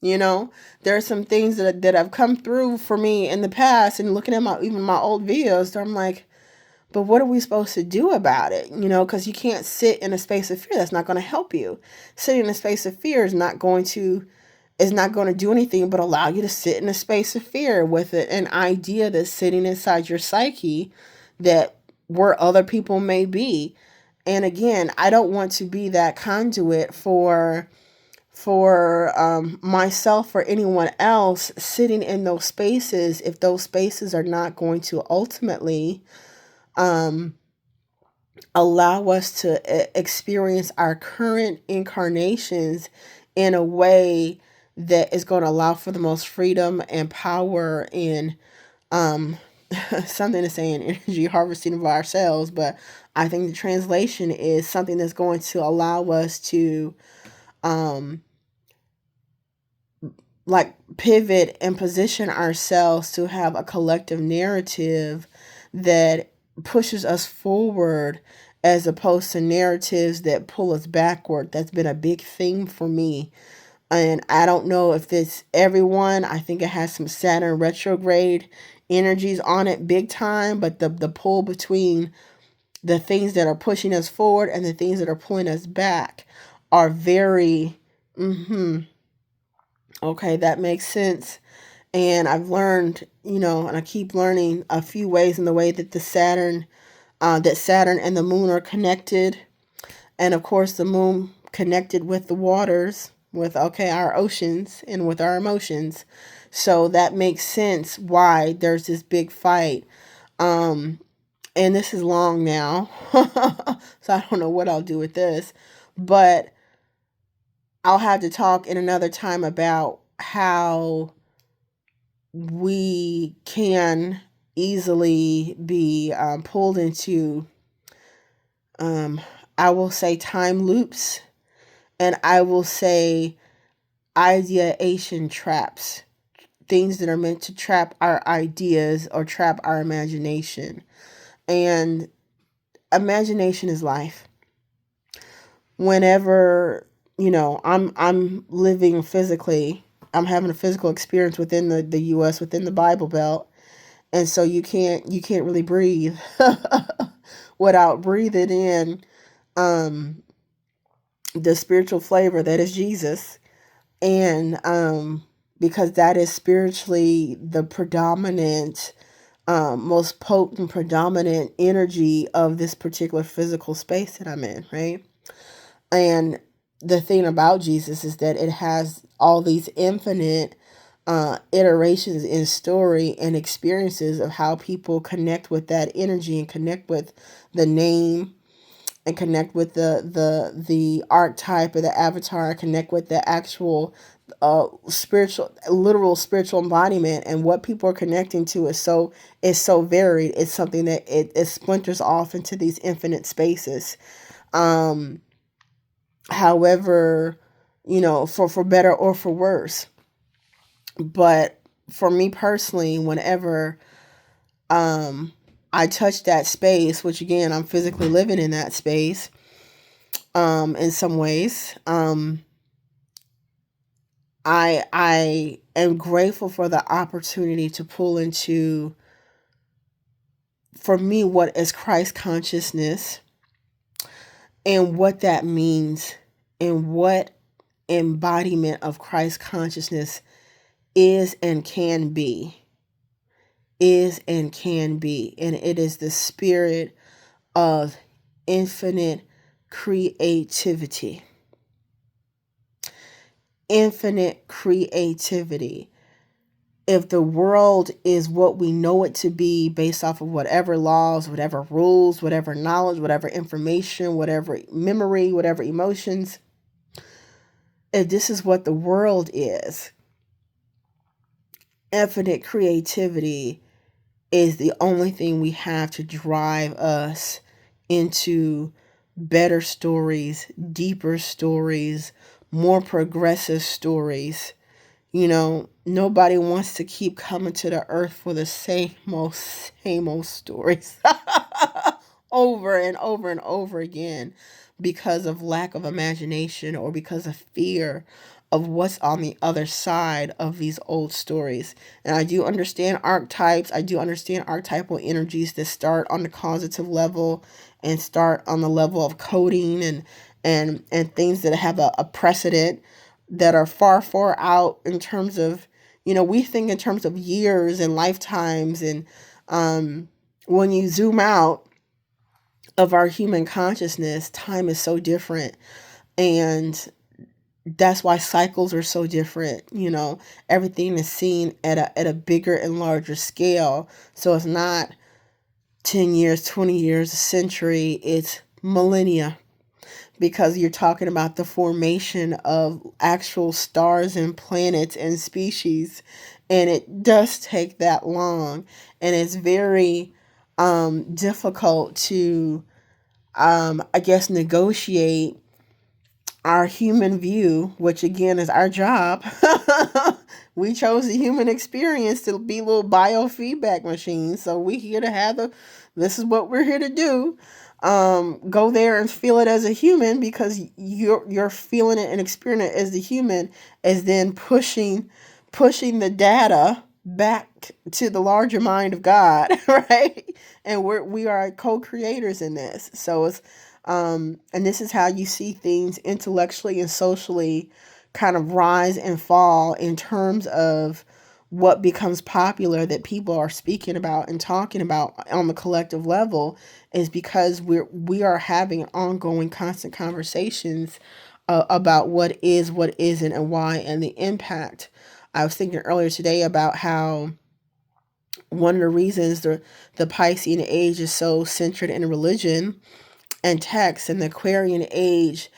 There are some things that have come through for me in the past, and looking at even my old videos, I'm like, but what are we supposed to do about it? Because you can't sit in a space of fear. That's not going to help you. Sitting in a space of fear is not going to do anything but allow you to sit in a space of fear with an idea that's sitting inside your psyche that where other people may be. And again, I don't want to be that conduit for myself or anyone else sitting in those spaces if those spaces are not going to ultimately allow us to experience our current incarnations in a way that is going to allow for the most freedom and power and something to say in energy harvesting of ourselves. But I think the translation is something that's going to allow us to like pivot and position ourselves to have a collective narrative that pushes us forward as opposed to narratives that pull us backward. That's been a big thing for me. And I don't know if it's everyone. I think it has some Saturn retrograde energies on it big time, but the pull between the things that are pushing us forward and the things that are pulling us back are very, okay, that makes sense. And I've learned, and I keep learning a few ways in the way that Saturn and the moon are connected. And of course, the moon connected with the waters, with, our oceans and with our emotions. So that makes sense why there's this big fight. And this is long now, so I don't know what I'll do with this, but I'll have to talk in another time about how we can easily be pulled into, I will say, time loops, and I will say ideation traps, things that are meant to trap our ideas or trap our imagination. And imagination is life. Whenever, I'm living physically, I'm having a physical experience within the US, within the Bible Belt. And so you can't really breathe without breathing in the spiritual flavor that is Jesus. And because that is spiritually the predominant, most potent, predominant energy of this particular physical space that I'm in, right? And the thing about Jesus is that it has all these infinite iterations in story and experiences of how people connect with that energy and connect with the name and connect with the archetype or the avatar, connect with the actual spiritual, literal spiritual embodiment, and what people are connecting to is so varied. It's something that it splinters off into these infinite spaces. However, for better or for worse. But for me personally, whenever I touch that space, which again, I'm physically living in that space, in some ways, I am grateful for the opportunity to pull into, for me, what is Christ consciousness and what that means and what embodiment of Christ consciousness is and can be. Is and can be. And it is the spirit of infinite creativity. Infinite creativity. If the world is what we know it to be based off of whatever laws, whatever rules, whatever knowledge, whatever information, whatever memory, whatever emotions, if this is what the world is, infinite creativity is the only thing we have to drive us into better stories, deeper stories, more progressive stories. Nobody wants to keep coming to the earth for the same old stories over and over and over again because of lack of imagination or because of fear of what's on the other side of these old stories. And I do understand archetypes. I do understand archetypal energies that start on the causative level and start on the level of coding and things that have a precedent that are far, far out in terms of, we think in terms of years and lifetimes. And when you zoom out of our human consciousness, time is so different. And that's why cycles are so different. Everything is seen at a bigger and larger scale. So it's not 10 years, 20 years, a century, it's millennia. Because you're talking about the formation of actual stars and planets and species. And it does take that long. And it's very difficult to, I guess, negotiate our human view, which again is our job. We chose the human experience to be little biofeedback machines. So we here to have this is what we're here to do. Go there and feel it as a human, because you're feeling it and experiencing it as the human is then pushing the data back to the larger mind of God, right? And we are co-creators in this. So it's and this is how you see things intellectually and socially kind of rise and fall in terms of what becomes popular that people are speaking about and talking about on the collective level, is because we are having ongoing constant conversations about what is, what isn't, and why, and the impact. I was thinking earlier today about how one of the reasons the Piscean age is so centered in religion and text, and the Aquarian age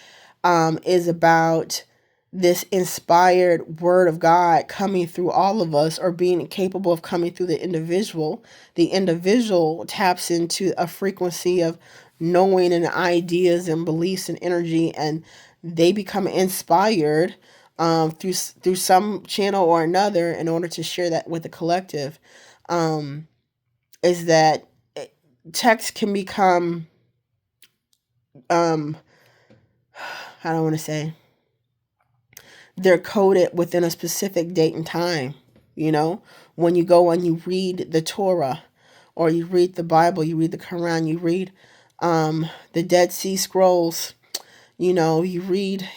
is about this inspired word of God coming through all of us, or being capable of coming through the individual. The individual taps into a frequency of knowing and ideas and beliefs and energy, and they become inspired through some channel or another in order to share that with the collective. Is that text can become I don't want to say, they're coded within a specific date and time. When you go and you read the Torah, or you read the Bible, you read the Quran, you read the Dead Sea Scrolls, you read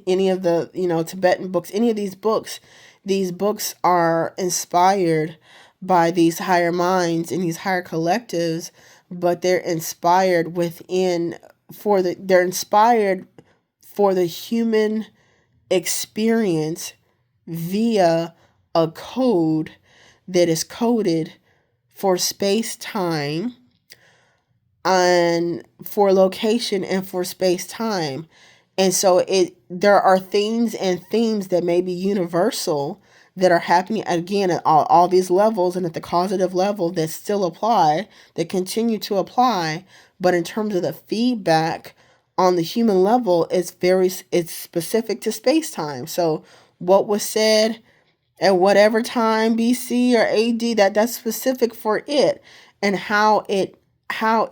any of the, Tibetan books, any of these books are inspired by these higher minds and these higher collectives, but they're inspired they're inspired for the human experience via a code that is coded for space-time and for location and for space-time. And so there are things and themes that may be universal that are happening again at all these levels and at the causative level that still apply, that continue to apply. But in terms of the feedback on the human level, it's specific to space-time. So what was said at whatever time, BC or AD, that's specific for it, and how it how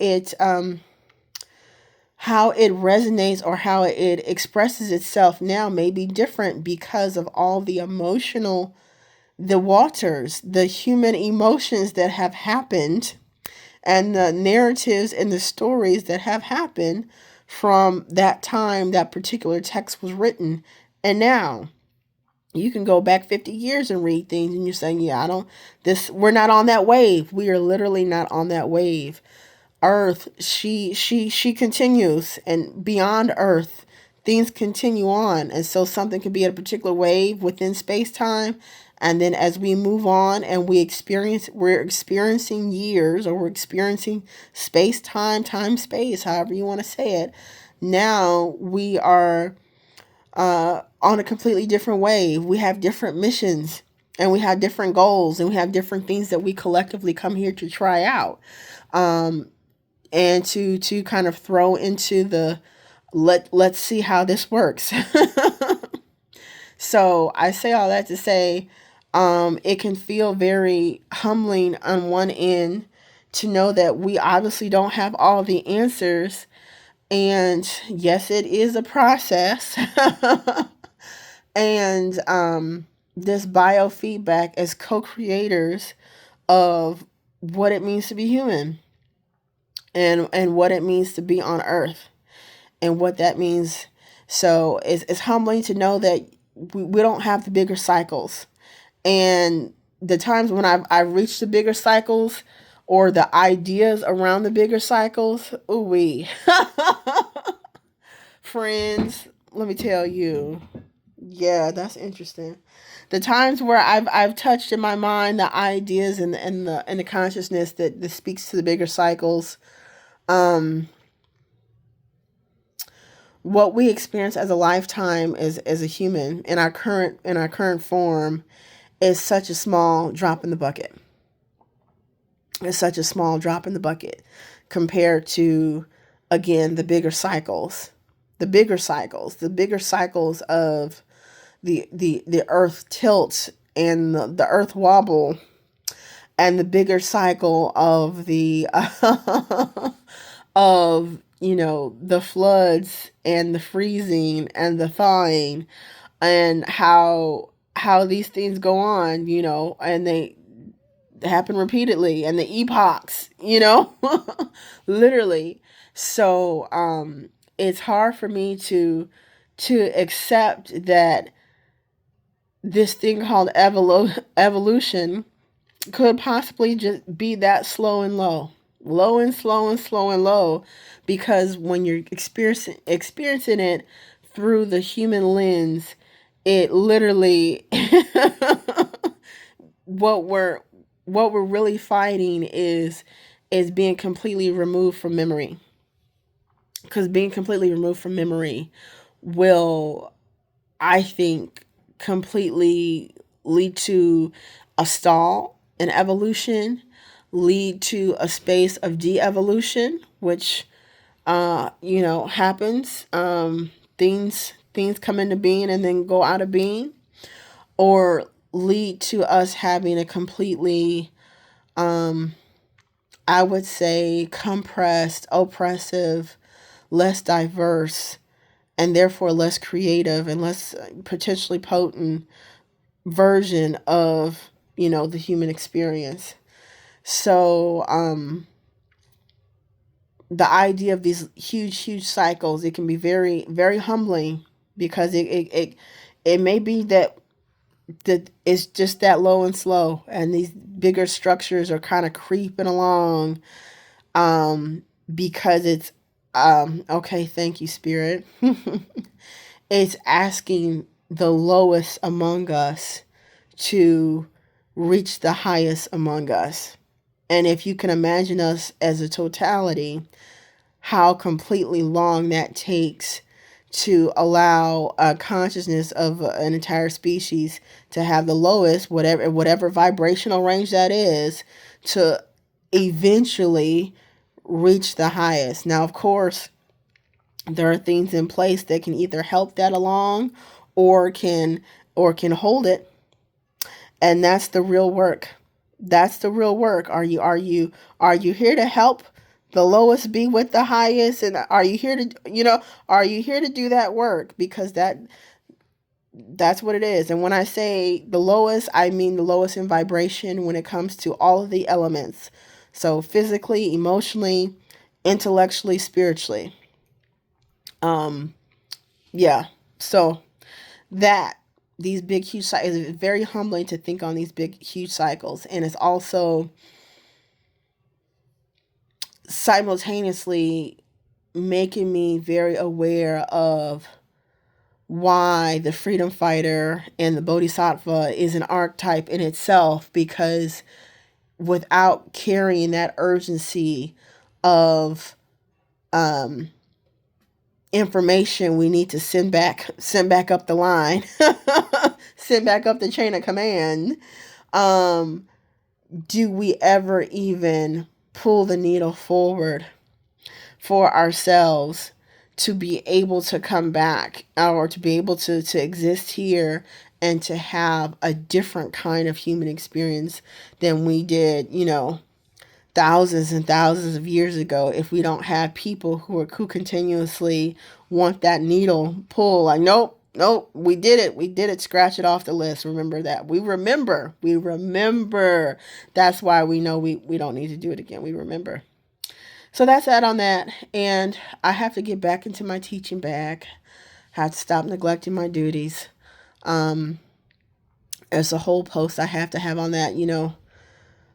it resonates or how it expresses itself now may be different because of all the the waters, the human emotions that have happened, and the narratives and the stories that have happened from that time that particular text was written. And now you can go back 50 years and read things and you're saying, yeah, we're not on that wave. We are literally not on that wave. Earth, she continues, and beyond Earth, things continue on. And so something can be at a particular wave within space-time, and then as we move on and we're experiencing years, or we're experiencing space-time, time-space, however you want to say it. Now we are on a completely different wave. We have different missions, and we have different goals, and we have different things that we collectively come here to try out. And to kind of throw into the let's see how this works. So I say all that to say, it can feel very humbling on one end to know that we obviously don't have all the answers. And yes, it is a process. And this biofeedback as co-creators of what it means to be human, and what it means to be on Earth, and what that means. So it's humbling to know that we don't have the bigger cycles. And the times when I've reached the bigger cycles, or the ideas around the bigger cycles, ooh-wee. Friends, let me tell you. Yeah, that's interesting. The times where I've touched in my mind the ideas and the consciousness that speaks to the bigger cycles. What we experience as a lifetime as a human in our current form is such a small drop in the bucket. It's such a small drop in the bucket compared to, again, the bigger cycles of the earth tilt and the earth wobble, and the bigger cycle of the of the floods and the freezing and the thawing, and how these things go on, and they happen repeatedly, and the epochs, literally. So it's hard for me to accept that this thing called evolution could possibly just be that slow and low, because when you're experiencing it through the human lens, it literally what we're really fighting is being completely removed from memory. Because being completely removed from memory will, I think, completely lead to a stall in evolution, lead to a space of de-evolution, which happens. Things come into being and then go out of being, or lead to us having a completely, I would say, compressed, oppressive, less diverse, and therefore less creative and less potentially potent version of the human experience. So the idea of these huge cycles, it can be very, very humbling, because it may be that it's just that low and slow, and these bigger structures are kind of creeping along, because it's okay, thank you, Spirit. It's asking the lowest among us to reach the highest among us. And if you can imagine us as a totality, how completely long that takes to allow a consciousness of an entire species to have the lowest, whatever vibrational range that is, to eventually reach the highest. Now, of course, there are things in place that can either help that along or can hold it. And that's the real work. That's the real work. Are you here to help the lowest be with the highest? And are you here to do that work? Because that's what it is. And when I say the lowest, I mean the lowest in vibration when it comes to all of the elements. So physically, emotionally, intellectually, spiritually. Yeah. So these big, huge cycles, it's very humbling to think on these big, huge cycles. And it's also simultaneously making me very aware of why the freedom fighter and the bodhisattva is an archetype in itself, because without carrying that urgency of information we need to send back up the line, send back up the chain of command, do we ever even pull the needle forward for ourselves to be able to come back, or to be able to exist here and to have a different kind of human experience than we did, thousands and thousands of years ago, if we don't have people who continuously want that needle pull, like, nope, we did it, scratch it off the list. Remember that. We remember. That's why we know we don't need to do it again. We remember. So that's that on that. And I have to get back into my teaching bag. I have to stop neglecting my duties. There's a whole post I have to have on that,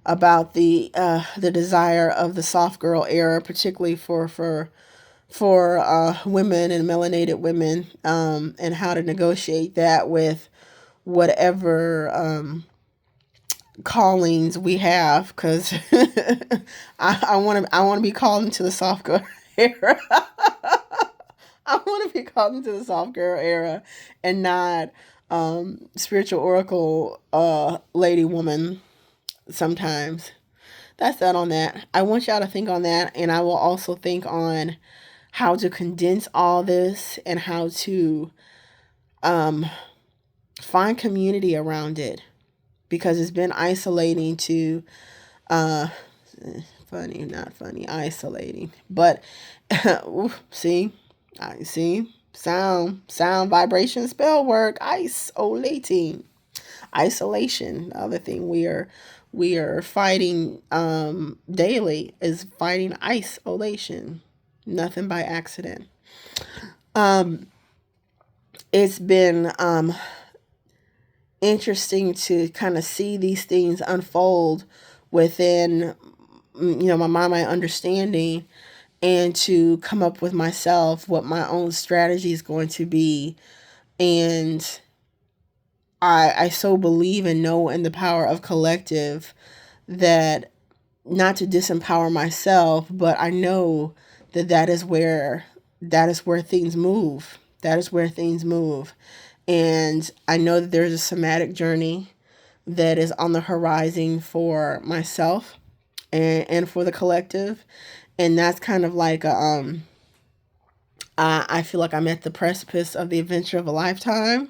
about the desire of the soft girl era, particularly for women and melanated women, and how to negotiate that with whatever callings we have, because I want to be called into the soft girl era. I want to be called into the soft girl era and not spiritual oracle lady woman sometimes. That's that on that. I want y'all to think on that, and I will also think on how to condense all this and how to find community around it, because it's been isolating to isolating, but see sound vibration spell work, isolation. The other thing we are fighting daily is fighting isolation. Nothing by accident. It's been interesting to kind of see these things unfold within my mind, my understanding, and to come up with myself what my own strategy is going to be. And I so believe and know in the power of collective that, not to disempower myself, but I know that is where things move. That is where things move. And I know that there's a somatic journey that is on the horizon for myself and for the collective. And that's kind of like I feel like I'm at the precipice of the adventure of a lifetime.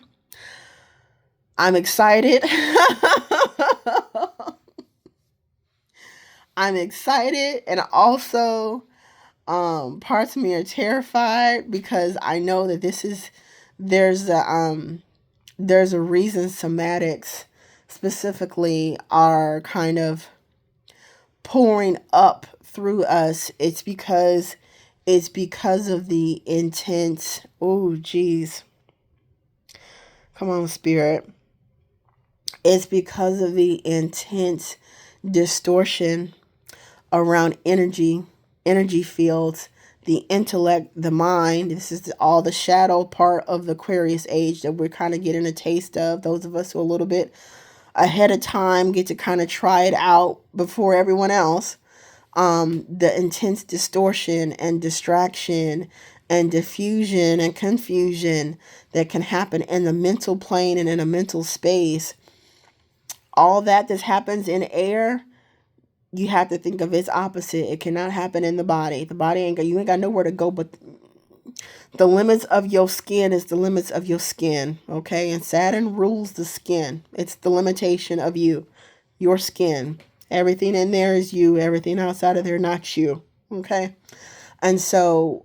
I'm excited. I'm excited, and also parts of me are terrified, because I know that there's a reason somatics specifically are kind of pouring up through us. It's because of the intense, oh geez, come on, spirit. It's because of the intense distortion around energy fields, the intellect, the mind. This is all the shadow part of the Aquarius age that we're kind of getting a taste of. Those of us who are a little bit ahead of time, get to kind of try it out before everyone else. The intense distortion and distraction and diffusion and confusion that can happen in the mental plane and in a mental space, all that happens in air, you have to think of its opposite. It cannot happen in the body. The body you ain't got nowhere to go, but the limits of your skin is the limits of your skin, okay? And Saturn rules the skin. It's the limitation of you, your skin. Everything in there is you. Everything outside of there, not you, okay? And so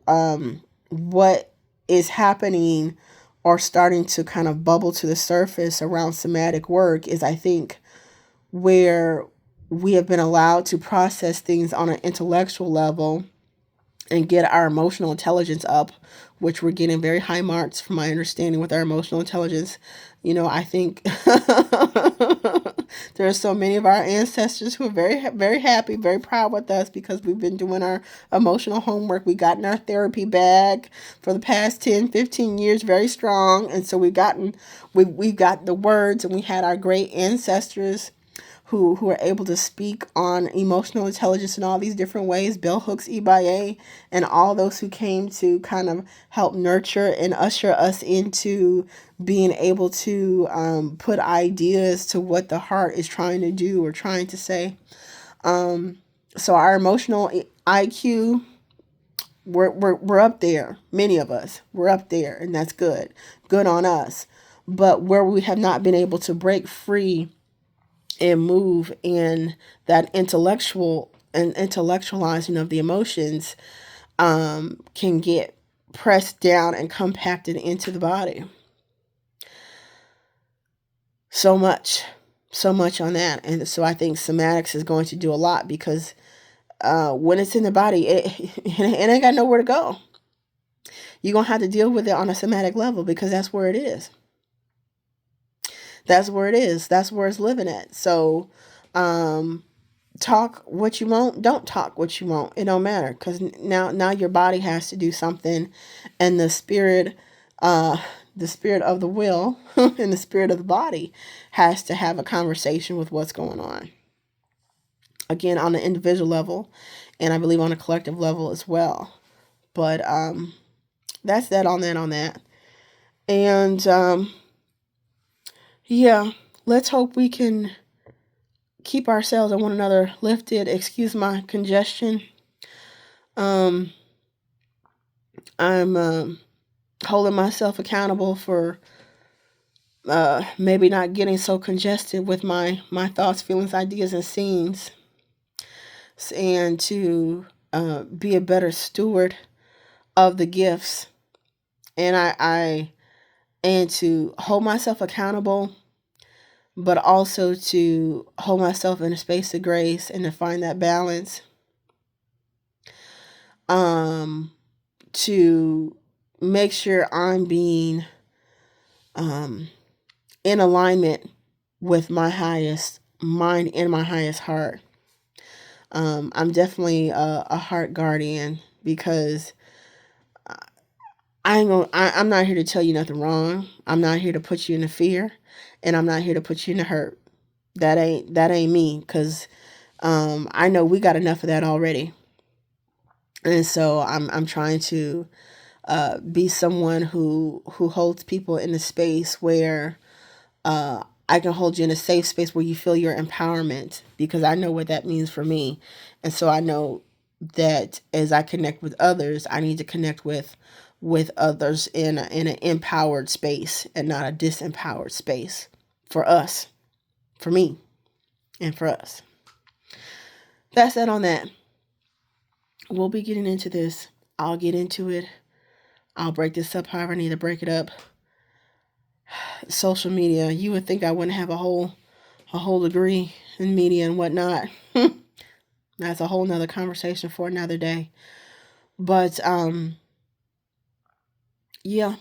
what is happening or starting to kind of bubble to the surface around somatic work is, I think, where we have been allowed to process things on an intellectual level and get our emotional intelligence up, which we're getting very high marks from my understanding with our emotional intelligence. I think there are so many of our ancestors who are very, very happy, very proud with us because we've been doing our emotional homework. We've gotten our therapy bag for the past 10, 15 years very strong. And so we've got the words, and we had our great ancestors who are able to speak on emotional intelligence in all these different ways. Bell Hooks, Ibaye, and all those who came to kind of help nurture and usher us into being able to put ideas to what the heart is trying to do or trying to say. So our emotional IQ, we're up there. Many of us, we're up there, and that's good. Good on us. But where we have not been able to break free and move in that intellectualizing of the emotions, can get pressed down and compacted into the body. So much on that. And so I think somatics is going to do a lot because when it's in the body, it ain't got nowhere to go. You're going to have to deal with it on a somatic level because that's where it is. That's where it is. That's where it's living at. So, talk what you want. Don't talk what you want. It don't matter because now your body has to do something, and the spirit of the will and the spirit of the body has to have a conversation with what's going on. Again, on the individual level, and I believe on a collective level as well. But that's that on that. And yeah, let's hope we can keep ourselves and one another lifted. Excuse my congestion. I'm holding myself accountable for maybe not getting so congested with my thoughts, feelings, ideas, and scenes, and to be a better steward of the gifts, and and to hold myself accountable, but also to hold myself in a space of grace and to find that balance, to make sure I'm being in alignment with my highest mind and my highest heart. I'm definitely a heart guardian because I'm not here to tell you nothing wrong. I'm not here to put you in a fear, and I'm not here to put you in a hurt. That ain't me, because I know we got enough of that already. And so I'm trying to be someone who holds people in a space where I can hold you in a safe space where you feel your empowerment, because I know what that means for me. And so I know that as I connect with others, I need to connect with others in an empowered space and not a disempowered space for us, for me, and for us. That's that on that. We'll be getting into this. I'll get into it. I'll break this up however I need to break it up. Social media. You would think I wouldn't have a whole degree in media and whatnot. That's a whole nother conversation for another day. But yeah.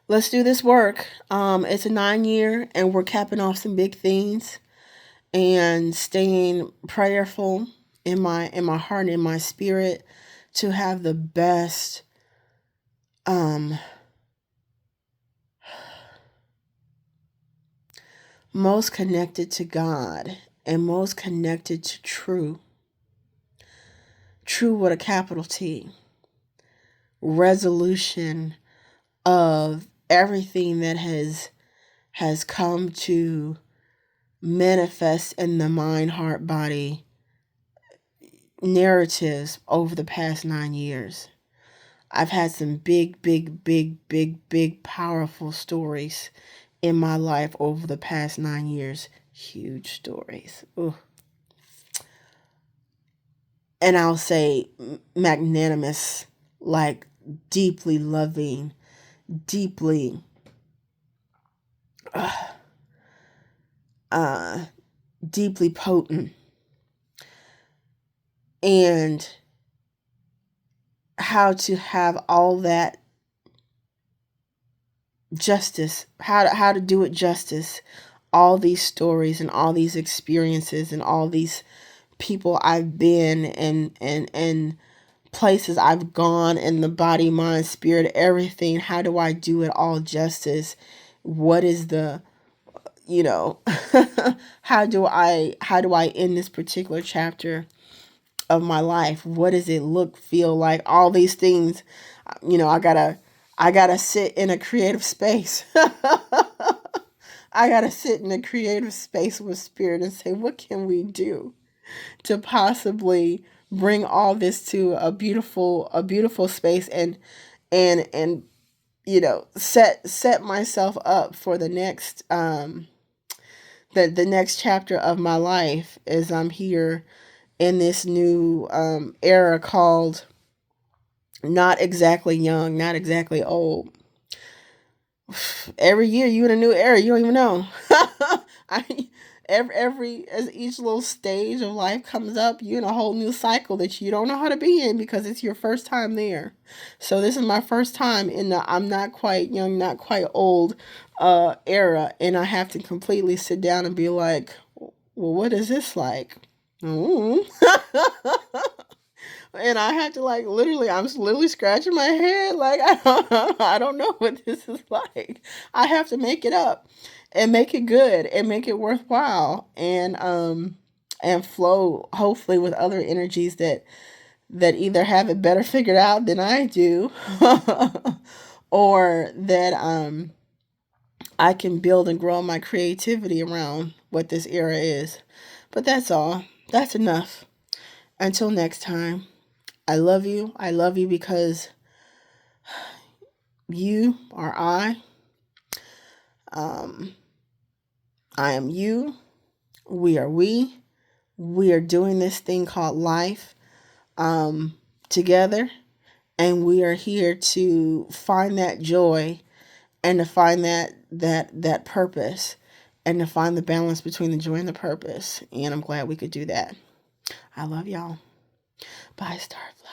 Let's do this work. It's a 9-year, and we're capping off some big things and staying prayerful in my heart and in my spirit to have the best most connected to God and most connected to true with a capital T, resolution of everything that has come to manifest in the mind, heart, body narratives over the past 9 years. I've had some big, powerful stories in my life over the past 9 years. Huge stories. Ooh. And I'll say magnanimous, like deeply loving, deeply deeply potent. And how to have all that justice, how to do it justice, all these stories and all these experiences and all these people I've been and places I've gone in the body, mind, spirit, everything. How do I do it all justice? What is the, how do I end this particular chapter of my life? What does it look, feel like? All these things, I gotta sit in a creative space. I gotta sit in a creative space with spirit and say, what can we do to possibly bring all this to a beautiful space and set myself up for the next the next chapter of my life as I'm here in this new era called not exactly young, not exactly old. Every year you in a new era, you don't even know. Every as each little stage of life comes up, you're in a whole new cycle that you don't know how to be in because it's your first time there. So this is my first time in the I'm not quite young, not quite old era, and I have to completely sit down and be like, well, what is this like? Mm. And I had to I'm literally scratching my head like I don't know what this is like. I have to make it up and make it good and make it worthwhile and flow hopefully with other energies that either have it better figured out than I do or that I can build and grow my creativity around what this era is. But that's all. That's enough. Until next time. I love you. I love you because you are I. I am you. We are we. We are doing this thing called life together. And we are here to find that joy and to find that purpose and to find the balance between the joy and the purpose. And I'm glad we could do that. I love y'all. Bye, Starfleet.